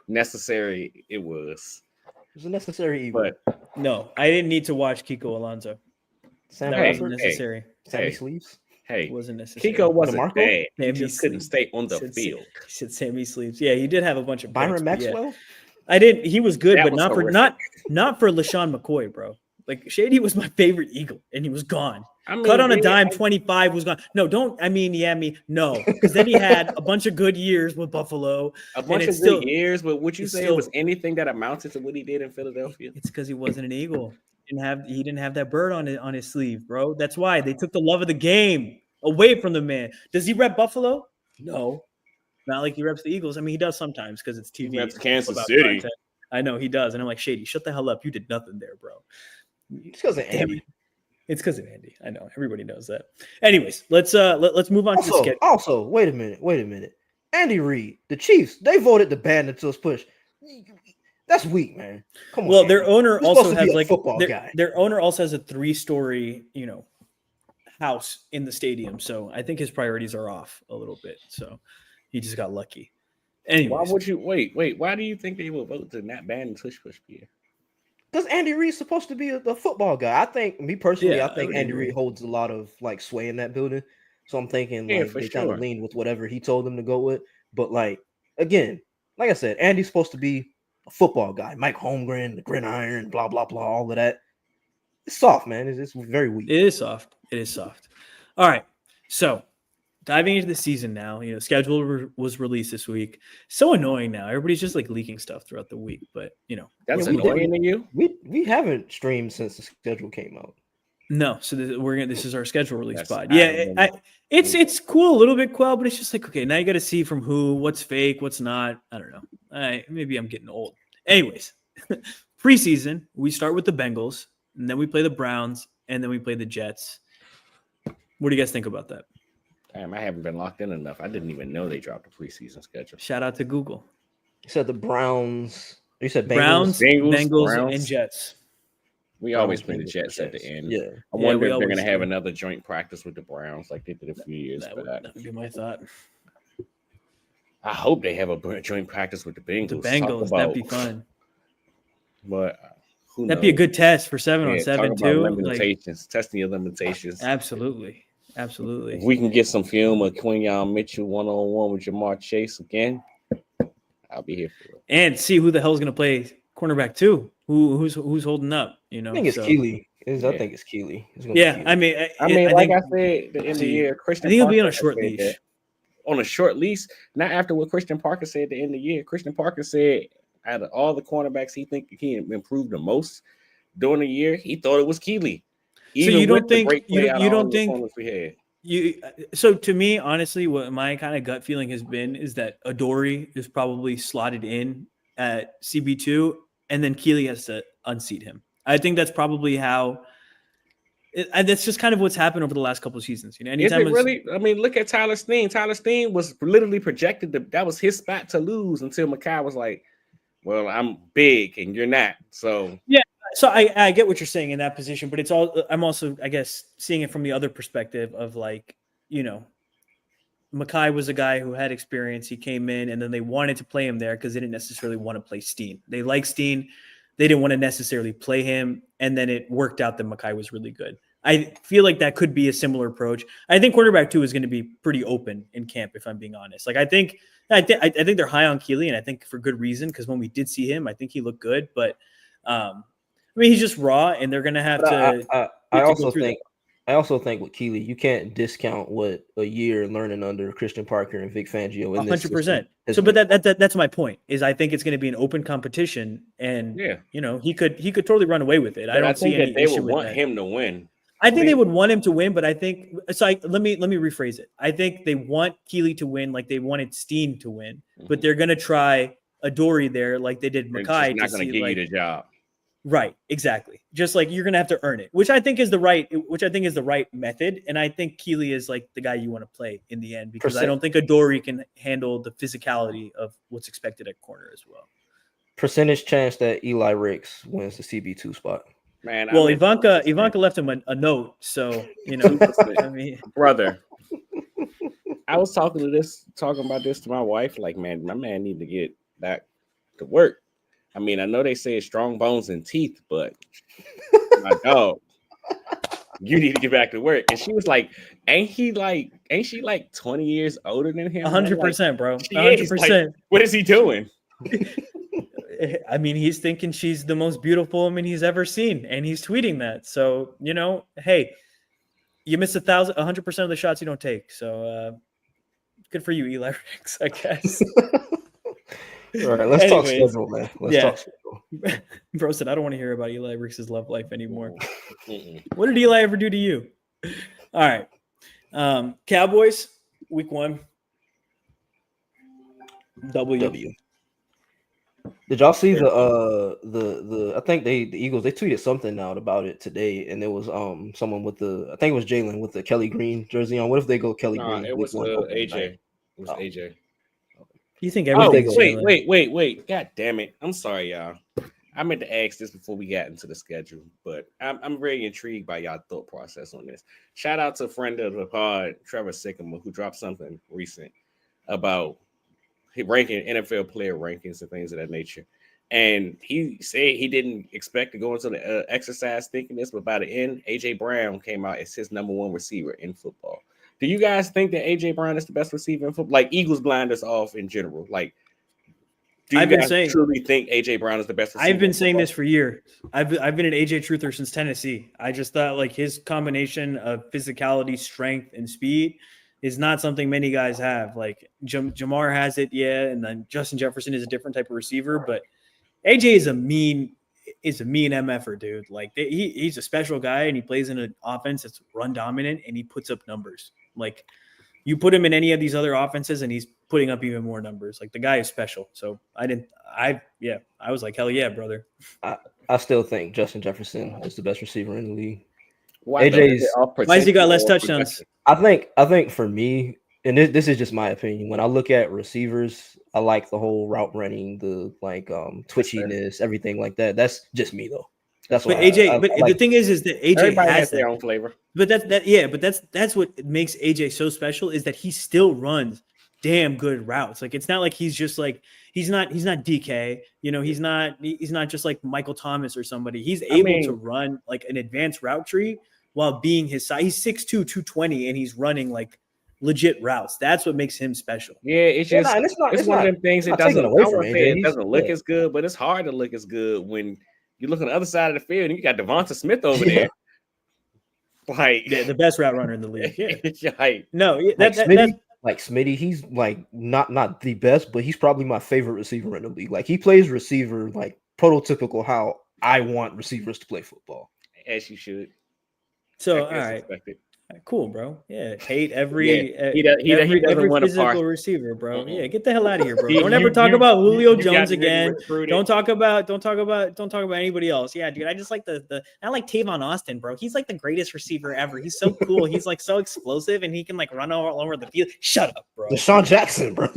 Necessary, it was. It was a necessary evil. But no, I didn't need to watch Kiko Alonso. That wasn't necessary. Sammy Sleeves. Hey, it wasn't necessary. Kiko wasn't bad. He just couldn't stay on the field. He said Sammy Sleeves. Yeah, he did have a bunch of Byron Maxwell. Yeah. I didn't. He was good, but not for LaShawn McCoy, bro. Like Shady was my favorite Eagle, and he was gone. Cut on a dime, 25 was gone. No, don't. I mean, no, because then he had a bunch of good years with Buffalo. A bunch of good years, but would you say it was anything that amounted to what he did in Philadelphia? It's because he wasn't an Eagle. He didn't have that bird on his sleeve, bro. That's why they took the love of the game away from the man. Does he rep Buffalo? No. Not like he reps the Eagles. I mean, he does sometimes because it's TV. That's Kansas City. Content. I know he does. And I'm like, Shady, shut the hell up. You did nothing there, bro. It's because of Andy. It's because of Andy. I know. Everybody knows that. Anyways, let's move on to the schedule. Also, wait a minute. Andy Reid, the Chiefs, they voted to ban the Tush Push. That's weak, man. Come on. Well, their owner also has like football guy. Their owner also has a 3-story, house in the stadium. So I think his priorities are off a little bit. So he just got lucky. Anyways. Why would you wait? Why do you think they will vote to not ban the Tush Push, Pierre? Because Andy Reid's supposed to be a football guy. I think Andy Reid holds a lot of like sway in that building. So I'm thinking they kind of lean with whatever he told them to go with. But like again, like I said, Andy's supposed to be a football guy. Mike Holmgren, the gridiron, blah blah blah, all of that. It's soft, man. It's very weak. It is soft. All right. So diving into the season now. Schedule was released this week. So annoying now. Everybody's just like leaking stuff throughout the week, but that's annoying to you. We haven't streamed since the schedule came out. No, so this is our schedule release pod. Yeah, it's cool a little bit, Quell, but it's just like, okay, now you got to see from who, what's fake, what's not. I don't know. Maybe I'm getting old. Anyways, preseason, we start with the Bengals, and then we play the Browns, and then we play the Jets. What do you guys think about that? Damn, I haven't been locked in enough. I didn't even know they dropped a preseason schedule. Shout out to Google. You said the Browns. You said Browns, Bengals, and Jets. We always play the Jets at the end. Yeah. I wonder if they're going to have another joint practice with the Browns like they did a few years back. That would be my thought. I hope they have a joint practice with the Bengals. That'd be fun. But who knows? That'd be a good test for 7-on-7 too. Limitations, testing your limitations. Absolutely. If we can get some film of Quinyon Mitchell 1-on-1 with Jamar Chase again, I'll be here for it. And see who the hell is going to play cornerback too. Who's holding up? I think it's Keeley. I think it's Keeley. Yeah, I mean, I said, the end of the year, Christian. I think he'll be on a short leash. On a short leash, not after what Christian Parker said at the end of the year. Christian Parker said, out of all the cornerbacks, he think he improved the most during the year. He thought it was Keeley. So you don't think So to me, honestly, what my kind of gut feeling has been is that Adoree is probably slotted in at CB2, and then Keeley has to unseat him. I think that's probably how. That's just kind of what's happened over the last couple of seasons. Anytime is it really? I mean, look at Tyler Steen. Tyler Steen was literally projected that was his spot to lose until Mekhi was like, "Well, I'm big and you're not." So yeah. So I get what you're saying in that position, but I'm also, I guess, seeing it from the other perspective of like, Mekhi was a guy who had experience. He came in and then they wanted to play him there because they didn't necessarily want to play Steen. They like Steen. They didn't want to necessarily play him. And then it worked out that Mekhi was really good. I feel like that could be a similar approach. I think quarterback 2 is going to be pretty open in camp, if I'm being honest. Like I think they're high on Keeley, and I think for good reason, because when we did see him, I think he looked good. But I mean, he's just raw, and they're going to have to. I also think with Keeley, you can't discount what a year learning under Christian Parker and Vic Fangio. 100%. So, but that's my point. Is I think it's going to be an open competition, and he could totally run away with it. But I don't see any issue with that. They would want him to win. I think they would want him to win, but I think so. Let me rephrase it. I think they want Keeley to win, like they wanted Steen to win, but they're going to try Adoree there, like they did Mekhi. They're not going to give you the job. Right, exactly. Just like you're gonna have to earn it, which I think is the right method. And I think Keeley is like the guy you want to play in the end, because I don't think Adoree can handle the physicality of what's expected at corner as well. Percentage chance that Eli Ricks wins the CB2 spot. Man, well, Ivanka left him a note, so I mean, brother. I was talking about this to my wife. Like, man, my man need to get back to work. I mean, I know they say it's strong bones and teeth, but my dog, you need to get back to work. And she was like, ain't she like 20 years older than him? 100%, bro. 100%. Like, what is he doing? I mean, he's thinking she's the most beautiful woman he's ever seen, and he's tweeting that. So, hey, you miss 100% of the shots you don't take. So good for you, Eli Ricks, I guess. All right, let's talk schedule, man. Let's talk schedule. Bro said, I don't want to hear about Eli Ricks' love life anymore. What did Eli ever do to you? All right. Cowboys, week 1. W. Did y'all see the I think the Eagles, they tweeted something out about it today, and there was someone with I think it was Jalen with the Kelly Green jersey on. What if they go Kelly Green? It was AJ. It was AJ. You think everything? Wait! God damn it! I'm sorry, y'all. I meant to ask this before we got into the schedule, but I'm very intrigued by y'all thought process on this. Shout out to a friend of the pod, Trevor Sycamore, who dropped something recent about ranking NFL player rankings and things of that nature. And he said he didn't expect to go into the exercise thinking this, but by the end, AJ Brown came out as his number 1 receiver in football. Do you guys think that AJ Brown is the best receiver in football? Like, Eagles blind us off in general. Like, do you guys truly think AJ Brown is the best receiver? I've been saying this for years. I've been an AJ truther since Tennessee. I just thought like his combination of physicality, strength, and speed is not something many guys have. Like Jamar has it, yeah, and then Justin Jefferson is a different type of receiver, but AJ is a mean MFer, dude. Like he's a special guy, and he plays in an offense that's run dominant, and he puts up numbers. Like you put him in any of these other offenses, and he's putting up even more numbers. Like the guy is special. So I was like, hell yeah, brother. I still think Justin Jefferson is the best receiver in the league. Why has he got less touchdowns? I think for me, and this is just my opinion. When I look at receivers, I like the whole route running, the twitchiness, everything like that. That's just me though. That's what AJ. But the thing is that AJ has their own flavor. But that's what makes AJ so special is that he still runs damn good routes. Like it's not like he's just like he's not DK. You know, he's not just like Michael Thomas or somebody. He's able to run like an advanced route tree while being his size. He's 6'2", 220, and he's running like legit routes. That's what makes him special. Yeah, it's just it's one of them things that doesn't look as good, but it's hard to look as good when you look on the other side of the field and you got Devonta Smith over there. Like the best route runner in the league. Yeah. Like, no, that's like Smitty, he's like not the best, but he's probably my favorite receiver in the league. Like he plays receiver like prototypical how I want receivers to play football. As you should. So all right. Cool, bro. Yeah, hate every physical receiver, bro. Mm-hmm. Yeah, get the hell out of here, bro. Don't ever talk about Julio Jones again. Don't talk about anybody else. Yeah, dude. I just like I like Tavon Austin, bro. He's like the greatest receiver ever. He's so cool. He's like so explosive, and he can like run all over the field. Shut up, bro. Deshaun Jackson, bro.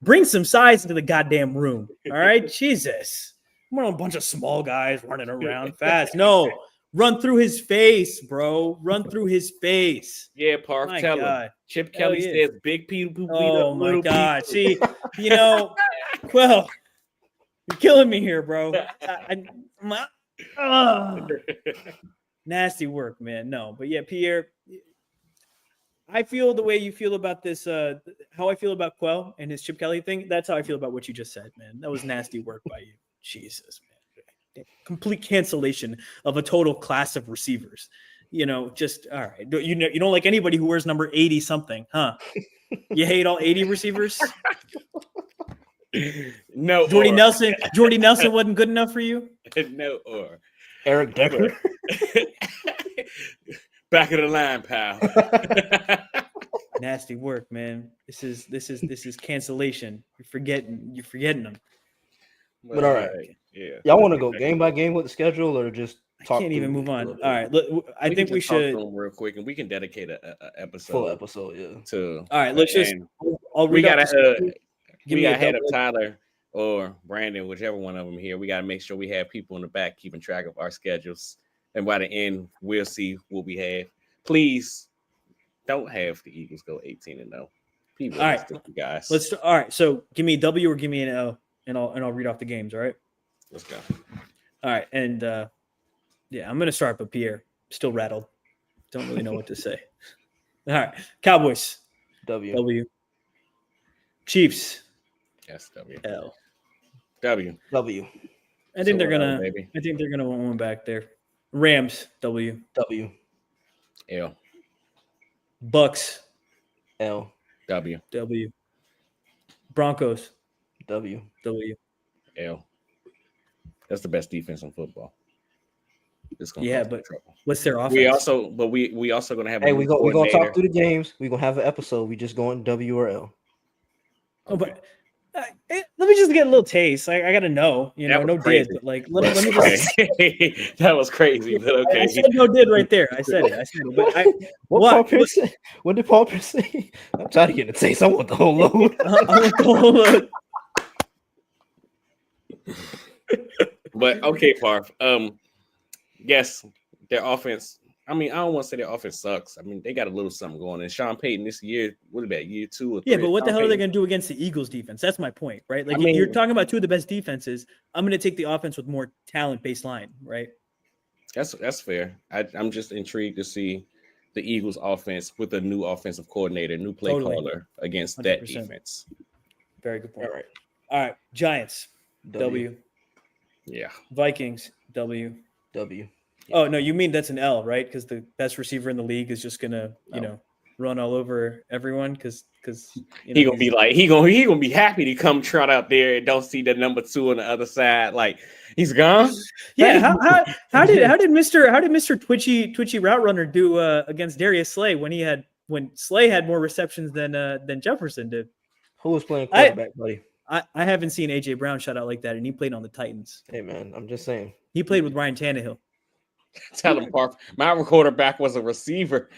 Bring some size into the goddamn room. All right, Jesus. We're a bunch of small guys running around fast. No. Run through his face, bro. Run through his face. Yeah, Parth, tell him. Chip Kelly says big people. Oh, my God. See, Quell, you're killing me here, bro. Nasty work, man. No, but yeah, Pierre, I feel the way you feel about this, how I feel about Quell and his Chip Kelly thing. That's how I feel about what you just said, man. That was nasty work by you. Jesus, man. Complete cancellation of a total class of receivers. Just all right. You don't like anybody who wears number 80 something, huh? You hate all 80 receivers? No. Jordy Nelson wasn't good enough for you? No, or Eric Decker. Back of the line, pal. Nasty work, man. This is cancellation. You're forgetting them. But all right. Yeah. Y'all want to go game by game with the schedule or just talk? I can't even move on. All right. Look, I think we should real quick, and we can dedicate a episode. Full episode, yeah. To all right. Let's just. We gotta head of Tyler or Brandon, whichever one of them here. We gotta make sure we have people in the back keeping track of our schedules, and by the end, we'll see what we have. Please don't have the Eagles go 18-0. People, all right, guys. All right. So give me a W or give me an L, and I'll read off the games. All right. Let's go. All right, and I'm gonna start, but Pierre still rattled. Don't really know what to say. All right, Cowboys. W. Chiefs. Yes, W. L. W. I think they're gonna want one back there. Rams. W. L. Bucks. L. W. Broncos. W. L. That's the best defense in football. But what's their offense? We also gonna have. Hey, we're gonna talk through the games. We're gonna have an episode. We just going W or L. Oh, but let me just get a little taste. I gotta know. No did, but like let me just. That was crazy, but okay. I said no did right there. I said it. But what did Paul Pierce say? I'm tired of getting a taste. I want the whole load. I want the whole load. But okay, Parth. Yes, their offense. I mean, I don't want to say their offense sucks. I mean, they got a little something going. And Sean Payton this year, what about year 2 or 3? Yeah, but what the hell are they going to do against the Eagles defense? That's my point, right? Like, you're talking about two of the best defenses. I'm going to take the offense with more talent-based line, right? That's fair. I'm just intrigued to see the Eagles offense with a new offensive coordinator, new play caller against 100%. That defense. Very good point. All right. Giants. W. Yeah. Vikings. W. W. Oh, no, you mean that's an L, right? Because the best receiver in the league is just going to, run all over everyone because he gonna be like he gonna be happy to come trot out there and don't see the number 2 on the other side. Like he's gone. Yeah, how did Mr. Twitchy route runner do against Darius Slay when Slay had more receptions than Jefferson did? Who was playing quarterback, buddy? I haven't seen AJ Brown shut out like that, and he played on the Titans. Hey man, I'm just saying. He played with Ryan Tannehill. Tell him, Parth, my quarterback was a receiver.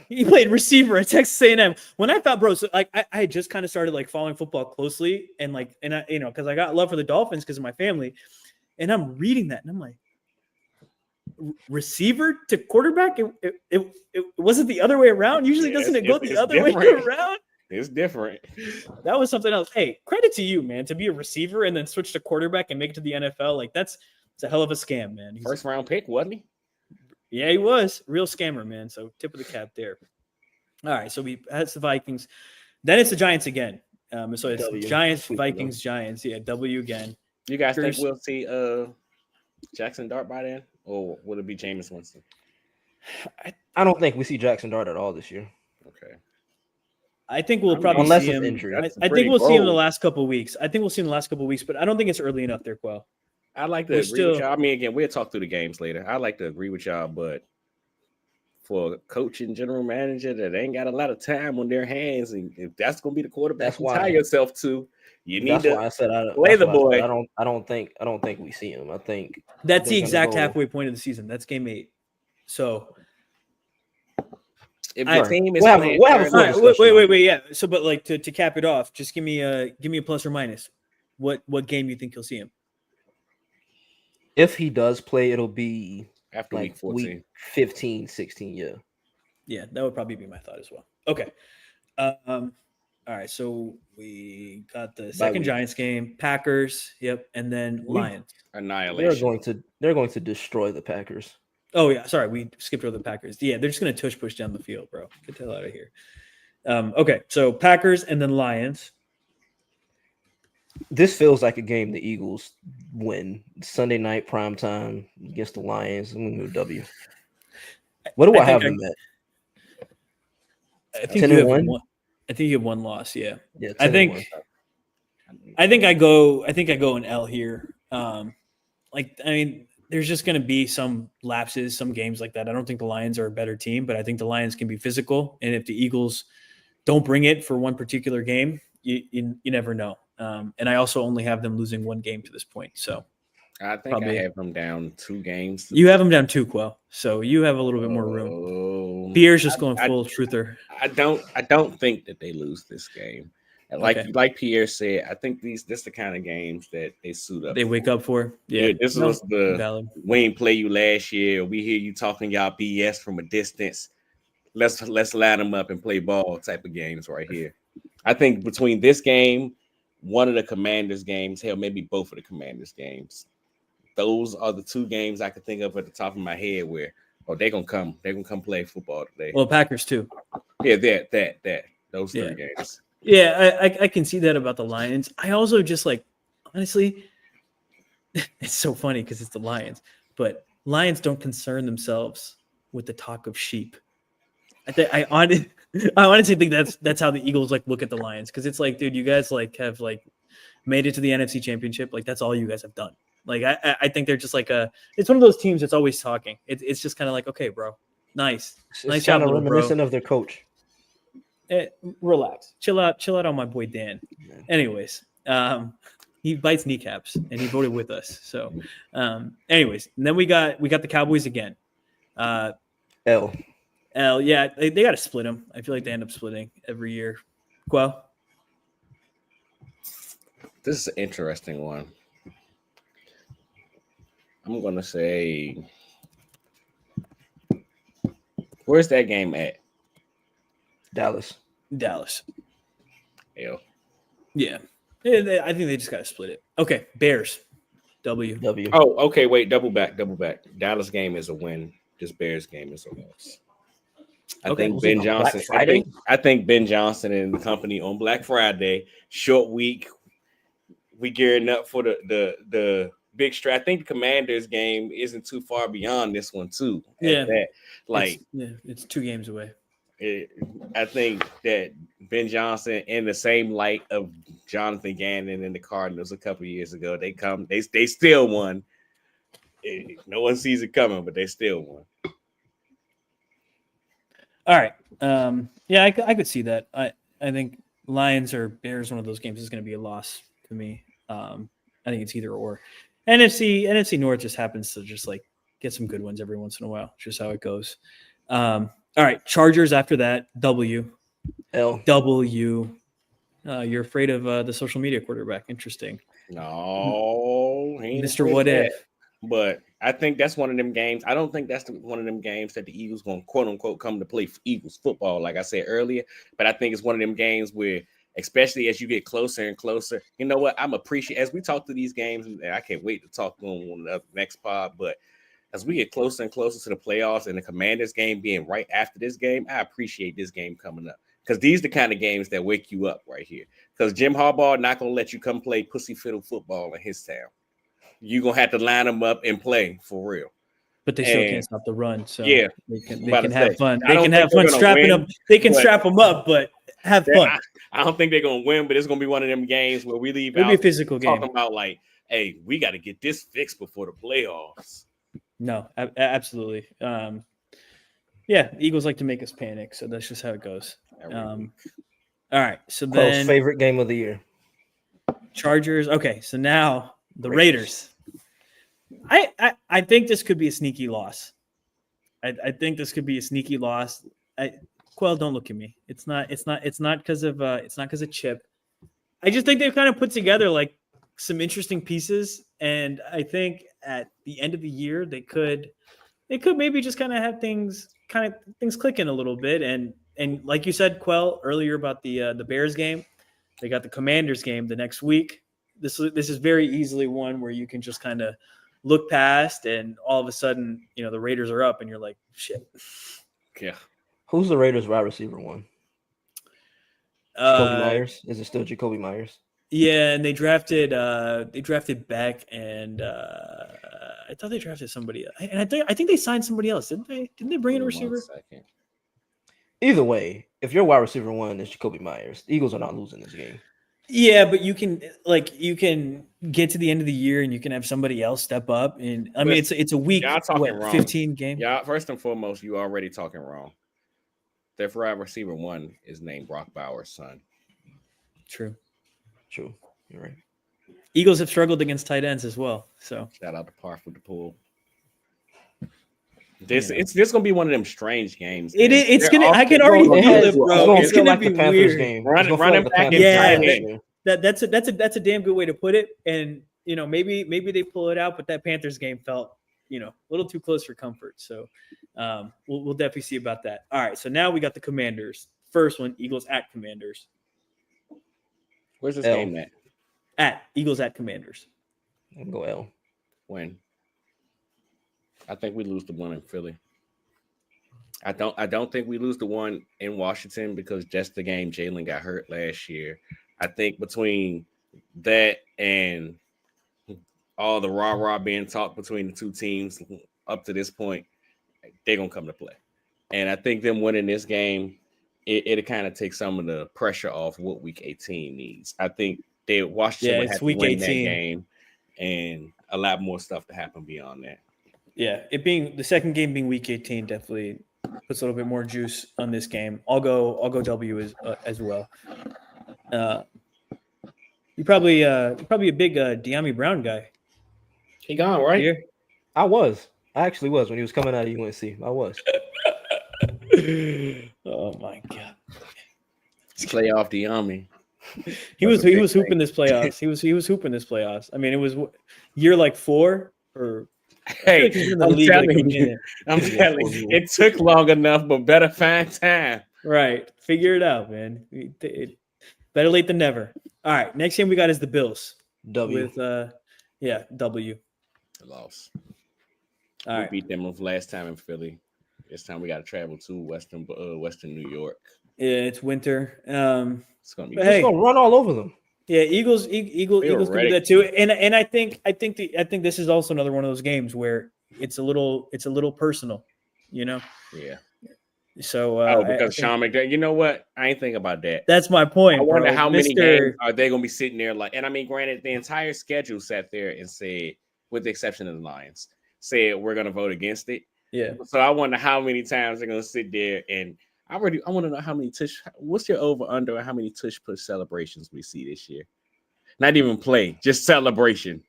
He played receiver at Texas A&M. When I thought, bro, so like I had just kind of started like following football closely, and I, because I got love for the Dolphins because of my family, and I'm reading that, and I'm like, receiver to quarterback. It wasn't the other way around. Usually, doesn't it go the other way around? It's different. That was something else. Hey, credit to you, man, to be a receiver and then switch to quarterback and make it to the NFL. Like it's a hell of a scam, man. He's first round pick, wasn't he? Yeah, he was. Real scammer, man. So tip of the cap there. All right, so that's the Vikings. Then it's the Giants again. So it's W. Giants, Vikings, Giants. Yeah, W again. You guys think we'll see Jackson Dart by then? Or will it be Jameis Winston? I don't think we see Jackson Dart at all this year. Okay. I think we'll probably unless see it's him. injury. I think we'll see him in the last couple of weeks. But I don't think it's early enough there, Quell. I'd like to agree with y'all. I mean, again, we'll talk through the games later. I'd like to agree with y'all, but for a coach and general manager that ain't got a lot of time on their hands, and if that's going to be the quarterback you tie yourself to, you need to play the boy. I don't think we see him. I think that's the exact halfway point of the season. That's game 8. So if your team is wait, yeah. So, but like to cap it off, just give me a plus or minus. What game you think you'll see him? If he does play, it'll be after like week 14. Week 15, 16, yeah. Yeah, that would probably be my thought as well. Okay. All right, so we got the second Giants game, Packers, yep, and then Lions. Annihilation. They're going to destroy the Packers. Oh yeah, sorry, we skipped over the Packers. Yeah, they're just going to tush push down the field, bro. Get the hell out of here. Okay, so Packers and then Lions. This feels like a game the Eagles win. Sunday night prime time against the Lions. I'm going to go W. What do I have them at? I think you have one. I think you have one loss. Yeah. Yeah. I think I go an L here. There's just going to be some lapses, some games like that. I don't think the Lions are a better team, but I think the Lions can be physical. And if the Eagles don't bring it for one particular game, you never know. And I also only have them losing one game to this point. So I think I have them down 2 games. You have them down 2, Quell. So you have a little bit more room. Pierre's just going full truther. I don't think that they lose this game. Like Pierre said, I think this the kind of games that they suit up. They wake up for. Yeah, this was the valid. We ain't play you last year. We hear you talking y'all BS from a distance. Let's line them up and play ball type of games right here. I think between this game, one of the Commanders games, hell, maybe both of the Commanders games. Those are the 2 games I could think of at the top of my head where, they're gonna come play football today. Well, Packers too. Yeah, that those 3 games. Yeah, I can see that about the Lions. I also just honestly, it's so funny because it's the Lions, but Lions don't concern themselves with the talk of sheep. I honestly think that's how the Eagles look at the Lions, because it's dude, you guys have made it to the NFC Championship. That's all you guys have done. I think they're just it's one of those teams that's always talking. It's just kind of okay, bro, nice job, reminiscent of their coach. Relax, chill out on my boy Dan. Yeah. Anyways, he bites kneecaps and he voted with us. So, anyways, and then we got the Cowboys again. L, yeah, they got to split them. I feel like they end up splitting every year. Quell? This is an interesting one. I'm going to say, where's that game at? Dallas. L. Yeah. I think they just got to split it. Okay, Bears. W. Oh, okay, wait, double back. Dallas game is a win. This Bears game is a loss. I think Ben Johnson. I think Ben Johnson and the company on Black Friday, short week, we gearing up for the big stretch. I think the Commanders game isn't too far beyond this one too. Yeah, it's 2 games away. I think that Ben Johnson, in the same light of Jonathan Gannon and the Cardinals a couple years ago, they still won. No one sees it coming, but they still won. All right. Yeah, I could see that. I think Lions or Bears, one of those games is going to be a loss to me. I think it's either or. NFC North just happens to just like get some good ones every once in a while. Just how it goes. All right, Chargers after that. W. You're afraid of the social media quarterback. Interesting. No, Mr. What If. But I think that's one of them games. I don't think that's one of them games that the Eagles going to quote unquote come to play Eagles football, like I said earlier. But I think it's one of them games where, especially as you get closer and closer, you know what? I'm appreciate as we talk to these games, and I can't wait to talk to them on the next pod. But as we get closer and closer to the playoffs and the Commanders game being right after this game, I appreciate this game coming up. Because these are the kind of games that wake you up right here. Because Jim Harbaugh not going to let you come play pussy fiddle football in his town. You're going to have to line them up and play for real. But they still can't stop the run. So yeah, they can have fun. They can have fun strapping them. They can strap them up, but have fun. I don't think they're going to win, but it's going to be one of them games where we leave out. It'll be a physical game. Talking about like, hey, we got to get this fixed before the playoffs. No, absolutely. Yeah, Eagles like to make us panic, so that's just how it goes. All right, so then favorite game of the year. Chargers. Okay, so now the Raiders. I think this could be a sneaky loss. I think this could be a sneaky loss. Quell, don't look at me. It's not because of Chip. I just think they've kind of put together like some interesting pieces, and I think at the end of the year they could maybe just kind of have things clicking a little bit. And like you said, Quell, earlier about the Bears game, they got the Commanders game the next week. This is very easily one where you can just kind of look past, and all of a sudden, the Raiders are up, and you're like, shit. Yeah. Who's the Raiders wide receiver one? Jacoby Myers? Is it still Jacoby Myers? Yeah, and they drafted Beck, and I thought they drafted somebody else. And I think they signed somebody else, didn't they? Didn't they bring in a receiver? Either way, if your wide receiver one is Jacoby Myers, the Eagles are not losing this game. Yeah, but you can get to the end of the year and you can have somebody else step up. And I mean, it's a week, 15 game. Yeah, first and foremost, you already talking wrong. Their wide receiver one is named Brock Bowers' son. True. You're right. Eagles have struggled against tight ends as well. So shout out to Parth with the pool. It's gonna be one of them strange games. It's gonna. I can already feel it, bro. It's gonna be weird. Game. Running back. That's a damn good way to put it. And maybe they pull it out, but that Panthers game felt a little too close for comfort. So we'll definitely see about that. All right. So now we got the Commanders. First one, Eagles at Commanders. Where's this game at? At Eagles at Commanders. I'll go L. When? I think we lose the one in Philly. I don't think we lose the one in Washington because just the game Jalen got hurt last year. I think between that and all the rah-rah being talked between the two teams up to this point, they're going to come to play. And I think them winning this game, it'll kind of take some of the pressure off what Week 18 needs. I think Washington would have to win that game and a lot more stuff to happen beyond that. Yeah, it being the second game being Week 18 definitely puts a little bit more juice on this game. I'll go W as well. You're probably a big De'Ami Brown guy. He gone, right? Here? I actually was when he was coming out of UNC. I was. Oh my god. Playoff De'Ami. He was hooping this playoffs. He was hooping this playoffs. I mean, it was year like 4 or. Hey, I'm telling you, it took long enough, but better find time. Right. Figure it out, man. Better late than never. All right. Next game we got is the Bills. W. With, W. Loss. All right. We beat them last time in Philly. This time we got to travel to Western New York. Yeah, it's winter. It's going to run all over them. Yeah, Eagles can do that too, and I think this is also another one of those games where it's a little personal, Yeah. So because Sean McDermott, you know what? I ain't think about that. That's my point. I wonder bro. how many games are they going to be sitting there like, and I mean, granted, the entire schedule sat there and said, with the exception of the Lions, said we're going to vote against it. Yeah. So I wonder how many times they're going to sit there and I want to know how many what's your over under how many Tush Push celebrations we see this year? Not even play, just celebration.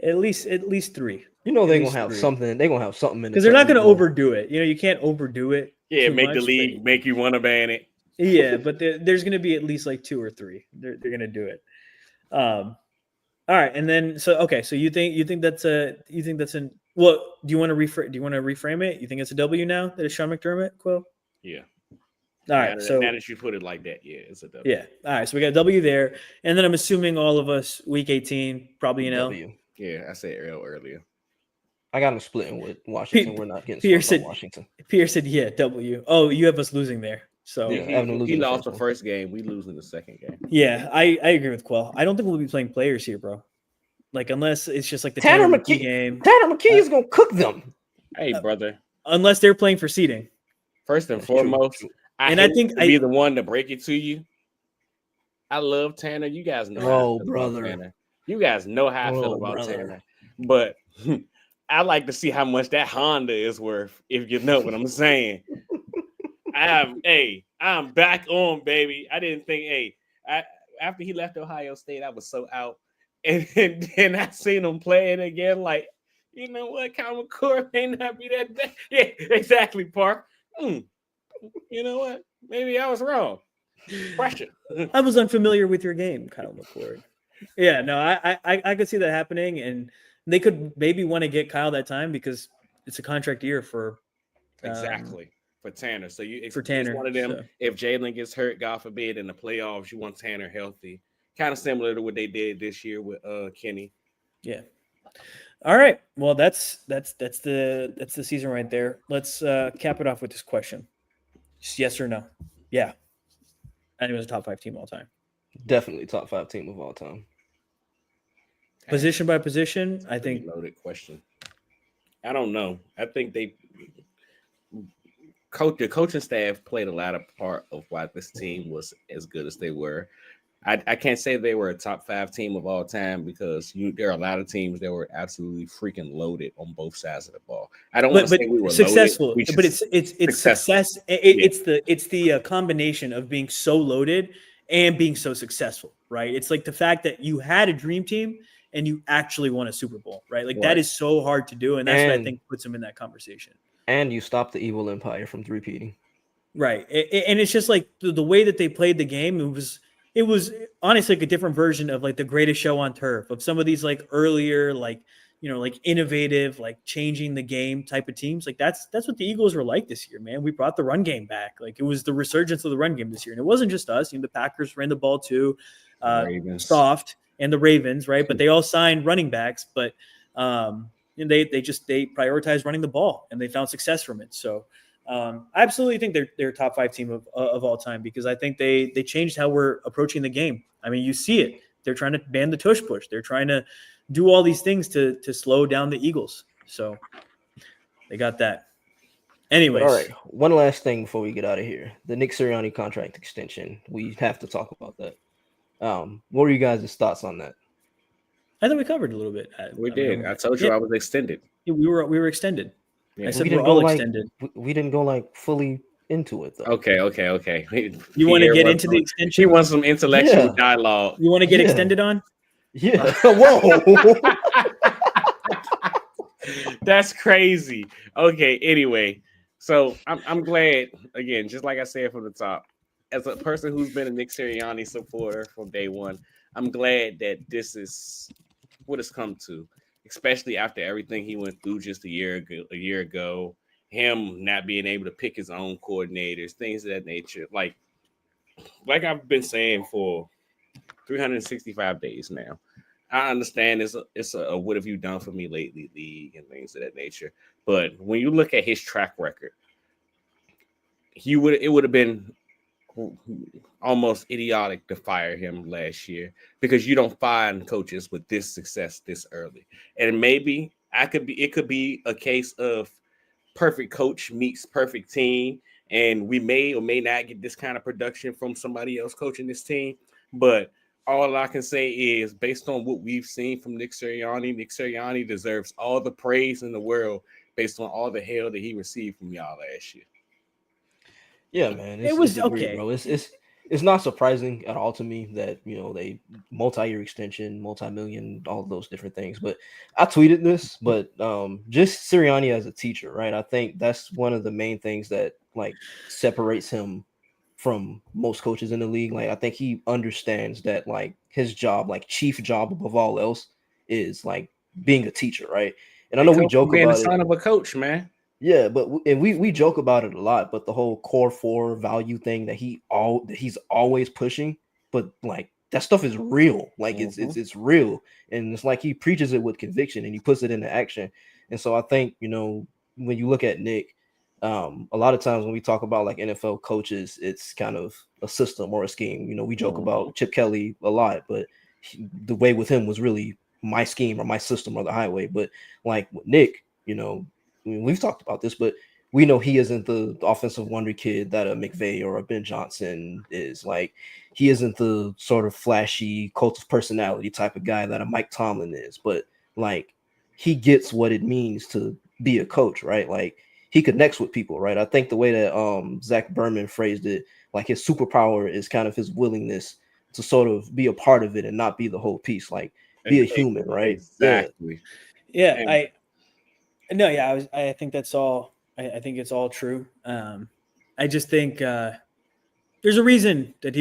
At least 3. You know they're gonna have something. They're gonna have something in because they're not gonna overdo it. You can't overdo it. Yeah, make the league make you want to ban it. Yeah, but there's gonna be at least like 2 or 3. They're gonna do it. All right, and then so you think that's an well? Do you want to reframe it? You think it's a W now that it's Sean McDermott? Quell? Yeah. All right, now that you put it like that, yeah, it's a W. Yeah. All right, so we got a W there, and then I'm assuming all of us week 18 probably an L. W. Yeah, I said L earlier. I got him splitting with Washington. We're not getting Pierre said Washington. Pierre said, yeah, W. Oh, you have us losing there. So yeah, he lost the first game. We lose in the second game. Yeah, I agree with Quell. I don't think we'll be playing players here, bro. Like unless it's just like the Tanner McKee game. Tanner McKee is gonna cook them. Hey, brother. Unless they're playing for seeding. First and foremost, I think I'd be the one to break it to you. I love Tanner. You guys know. Brother. Tanner. You guys know how I feel about Tanner. But I like to see how much that Honda is worth, if you know what I'm saying. I'm back on, baby. I didn't think, after he left Ohio State, I was so out. And then I seen him playing again, like, you know what, Kyle McCord may not be that bad. Yeah, exactly, Parth. You know what? Maybe I was wrong. Pressure. I was unfamiliar with your game, Kyle McCord. Yeah, no, I could see that happening, and they could maybe want to get Kyle that time because it's a contract year for for Tanner. So for Tanner, one of them. If Jalen gets hurt, God forbid, in the playoffs, you want Tanner healthy. Kind of similar to what they did this year with Kenny. Yeah. All right. Well, that's the season right there. Let's cap it off with this question. Just yes or no? Yeah. And it was a top 5 team of all time. Definitely top 5 team of all time. Position by position, I think. Loaded question. I don't know. I think the coaching staff played a lot of part of why this team was as good as they were. I can't say they were a top 5 team of all time because there are a lot of teams that were absolutely freaking loaded on both sides of the ball. I don't want to say we were successful, loaded, but it's success. It's the combination of being so loaded and being so successful, right? It's like the fact that you had a dream team and you actually won a Super Bowl, right? Like that is so hard to do, and that's what I think puts them in that conversation. And you stopped the evil empire from repeating, right? And it's just like the way that they played the game. It was honestly like a different version of like the Greatest Show on Turf, of some of these like earlier, like, you know, like innovative, like changing the game type of teams. Like that's what the Eagles were like this year, man. We brought the run game back. Like it was the resurgence of the run game this year. And it wasn't just us. You know, the Packers ran the ball too, soft, and the Ravens, right? But they all signed running backs, but they prioritized running the ball and they found success from it. So I absolutely think they're top 5 team of all time because I think they changed how we're approaching the game. I mean, you see it. They're trying to ban the tush push. They're trying to do all these things to slow down the Eagles. So they got that. Anyways. All right. One last thing before we get out of here. The Nick Sirianni contract extension. We have to talk about that. What are you guys' thoughts on that? I think we covered a little bit. We did. I told you I was extended. We were extended. Yeah. I said we're all extended. We didn't go like fully into it though. Okay. You want to get into the extension? He wants some intellectual dialogue. You want to get extended on? Yeah. Whoa. That's crazy. Okay. Anyway, so I'm glad, again, just like I said from the top, as a person who's been a Nick Sirianni supporter from day one, I'm glad that this is what it's come to. Especially after everything he went through just a year ago, him not being able to pick his own coordinators, things of that nature. Like I've been saying for 365 days now, I understand it's a what have you done for me lately league and things of that nature. But when you look at his track record, it would have been almost idiotic to fire him last year because you don't find coaches with this success this early. And maybe it could be a case of perfect coach meets perfect team, and we may or may not get this kind of production from somebody else coaching this team. But all I can say is, based on what we've seen from Nick Sirianni deserves all the praise in the world based on all the hell that he received from y'all last year. Yeah, man, It was it's agreed, okay. bro. It's not surprising at all to me that they multi-year extension, multi-million, all of those different things. But I tweeted this, but just Sirianni as a teacher, right? I think that's one of the main things that like separates him from most coaches in the league. Like I think he understands that like his job, like chief job above all else, is like being a teacher, right? And I know we joke being the about it. son of a coach, man. Yeah, but we joke about it a lot, but the whole core four value thing that he's always pushing, but like that stuff is real. Like it's real, and it's like he preaches it with conviction and he puts it into action. And so I think when you look at Nick, a lot of times when we talk about like NFL coaches, it's kind of a system or a scheme. We joke about Chip Kelly a lot, but the way with him was really my scheme or my system or the highway. But like with Nick, we've talked about this, but we know he isn't the offensive wonder kid that a McVay or a Ben Johnson is. Like he isn't the sort of flashy cult of personality type of guy that a Mike Tomlin is, but like he gets what it means to be a coach, right? Like he connects with people, right? I think the way that Zach Berman phrased it, like his superpower is kind of his willingness to sort of be a part of it and not be the whole piece, like be a human, right? Exactly. Yeah, I think that's all. I think it's all true. I just think there's a reason that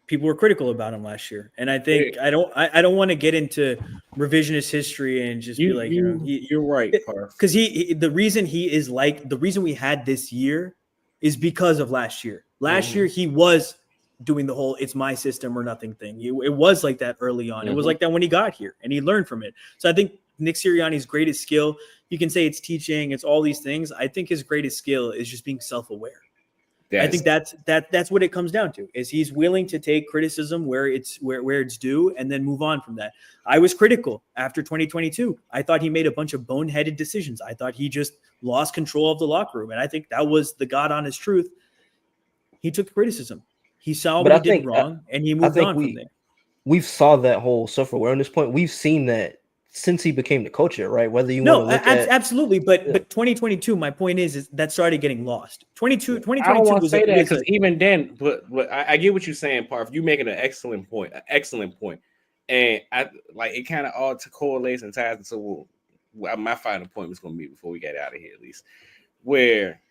people were critical about him last year, and I think I don't want to get into revisionist history and just be like, you're right, because the reason we had this year is because of last year. Last year he was doing the whole "it's my system or nothing" thing. It was like that early on. It was like that when he got here, and he learned from it. So I think Nick Sirianni's greatest skill, you can say it's teaching, it's all these things. I think his greatest skill is just being self-aware. I think that's what it comes down to, is he's willing to take criticism where it's due and then move on from that. I was critical after 2022. I thought he made a bunch of boneheaded decisions. I thought he just lost control of the locker room. And I think that was the God honest truth. He took the criticism. He saw what he did wrong and he moved on from there. We've saw that whole self-awareness point. We've seen that since he became the coach here, right? Whether you want to look at absolutely, but 2022, my point is that started getting lost. 2022 I don't want to say that because even then, but I get what you're saying, Parth. You're making an excellent point, and I like it. Kind of all correlates and ties into my final point was going to be before we get out of here, at least. Where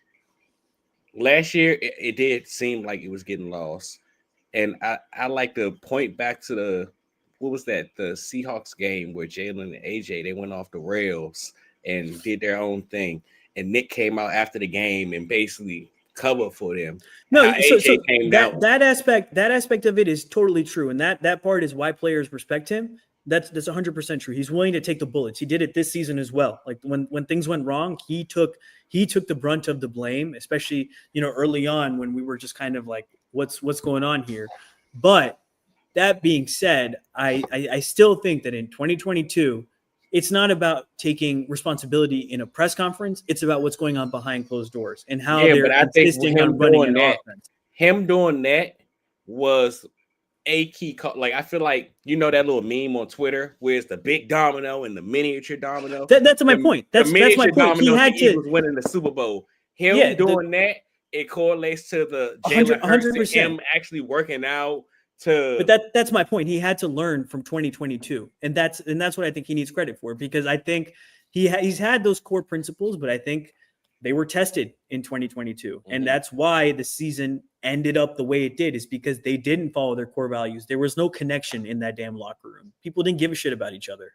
last year it did seem like it was getting lost, and I like to point back to the Seahawks game where Jalen and AJ, they went off the rails and did their own thing. And Nick came out after the game and basically covered for them. No, so that aspect of it is totally true. And that part is why players respect him. That's 100% true. He's willing to take the bullets. He did it this season as well. Like when things went wrong, he took the brunt of the blame, especially, early on when we were just kind of like, what's going on here? But that being said, I still think that in 2022, it's not about taking responsibility in a press conference. It's about what's going on behind closed doors and how they're insisting on running an offense. Him doing that was a key. Like I feel like that little meme on Twitter where it's the big domino and the miniature domino. That's my point. That's my point. He had to was winning the Super Bowl. Doing that, it correlates to the Jalen Hurts and him actually working out. But that's my point. He had to learn from 2022, and that's what I think he needs credit for, because I think he's had those core principles, but I think they were tested in 2022, and that's why the season ended up the way it did, is because they didn't follow their core values. There was no connection in that damn locker room. People didn't give a shit about each other,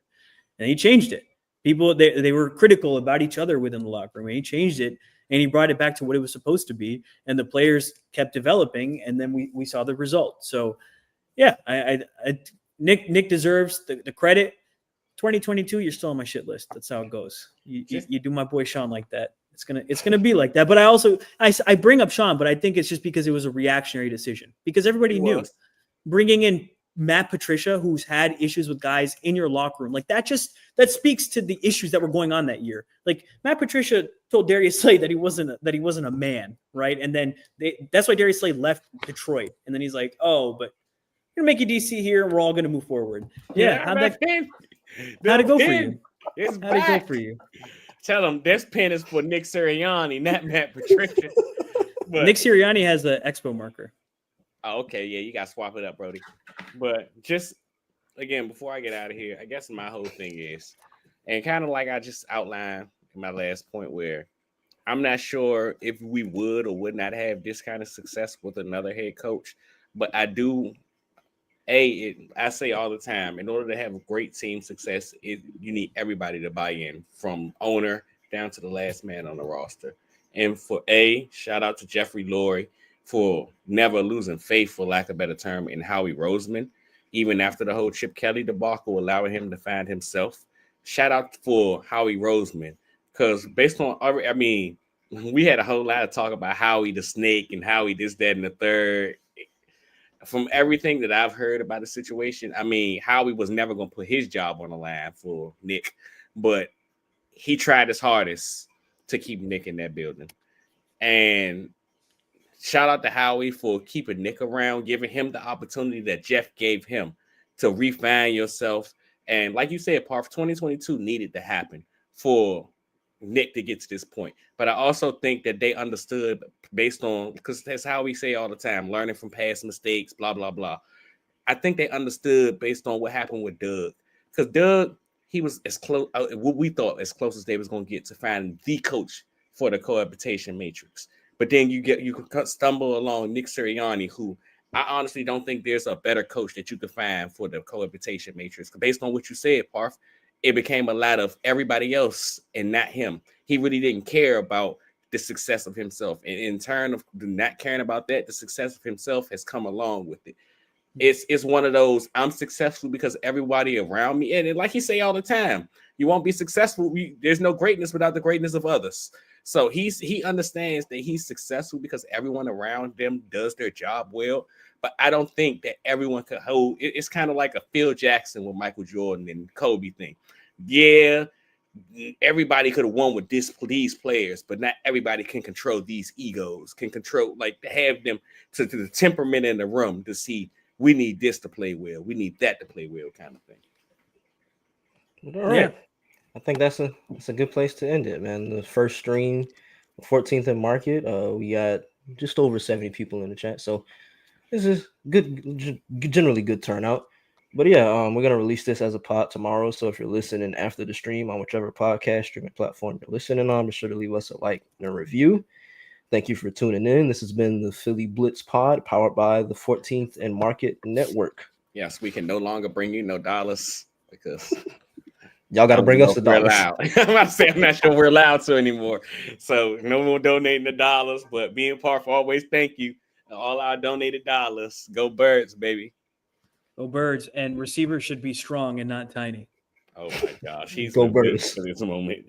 and he changed it. People they were critical about each other within the locker room, and he changed it. And he brought it back to what it was supposed to be, and the players kept developing, and then we saw the result. So, yeah, Nick deserves the credit. 2022, you're still on my shit list. That's how it goes. You do my boy Sean like that, it's gonna be like that. But I bring up Sean, but I think it's just because it was a reactionary decision, because everybody knew bringing in Matt Patricia, who's had issues with guys in your locker room, like that speaks to the issues that were going on that year. Like Matt Patricia told Darius Slade that he wasn't a man, right? And then that's why Darius Slade left Detroit. And then he's like, oh, but you're gonna make you DC here, and we're all gonna move forward. Yeah, how'd it go for you? How'd it go for you? Tell him this pen is for Nick Sirianni, not Matt Patricia. But Nick Sirianni has the Expo marker. Oh, okay, yeah, you got to swap it up, Brody. But just, again, before I get out of here, I guess my whole thing is, and kind of like I just outlined in my last point, where I'm not sure if we would or would not have this kind of success with another head coach, but I do, I say all the time, in order to have a great team success, you need everybody to buy in, from owner down to the last man on the roster. And for shout out to Jeffrey Lurie for never losing faith, for lack of a better term, in Howie Roseman, even after the whole Chip Kelly debacle, allowing him to find himself. Shout out for Howie Roseman, because based on, I mean, we had a whole lot of talk about Howie the snake and Howie this, that, and the third. From everything that I've heard about the situation, I mean, Howie was never going to put his job on the line for Nick, but he tried his hardest to keep Nick in that building. And shout out to Howie for keeping Nick around, giving him the opportunity that Jeff gave him to refine yourself. And like you said, Parth, 2022 needed to happen for Nick to get to this point. But I also think that they understood, based on, because that's how we say all the time, learning from past mistakes, blah, blah, blah. I think they understood based on what happened with Doug. Because Doug, he was as close, what we thought, as close as they was going to get to finding the coach for the cohabitation matrix. But then you can stumble along Nick Sirianni, who I honestly don't think there's a better coach that you could find for the cohabitation matrix. Based on what you said, Parth, it became a lot of everybody else and not him. He really didn't care about the success of himself. And in turn of not caring about that, the success of himself has come along with it. It's one of those, I'm successful because everybody around me, and like you say all the time, you won't be successful. There's no greatness without the greatness of others. So he understands that he's successful because everyone around them does their job well. But I don't think that everyone could hold. It's kind of like a Phil Jackson with Michael Jordan and Kobe thing. Yeah, everybody could have won with these players, but not everybody can control these egos, can control, like, to have them to the temperament in the room to see, we need this to play well, we need that to play well, kind of thing. All right. Yeah. I think that's a good place to end it, man. The first stream, 14th in Market. We got just over 70 people in the chat, so this is good, generally good turnout. But yeah, we're gonna release this as a pod tomorrow. So if you're listening after the stream on whichever podcast streaming platform you're listening on, be sure to leave us a like and a review. Thank you for tuning in. This has been the Philly Blitz Pod, powered by the 14th and Market Network. Yes, we can no longer bring you no dollars because y'all got to bring us the dollars. I'm about to say, I'm not sure we're allowed to anymore. So no more donating the dollars, but being Parth, always thank you. All our donated dollars. Go Birds, baby. Go Birds. And receivers should be strong and not tiny. Oh my gosh. He's Go Birds for this moment.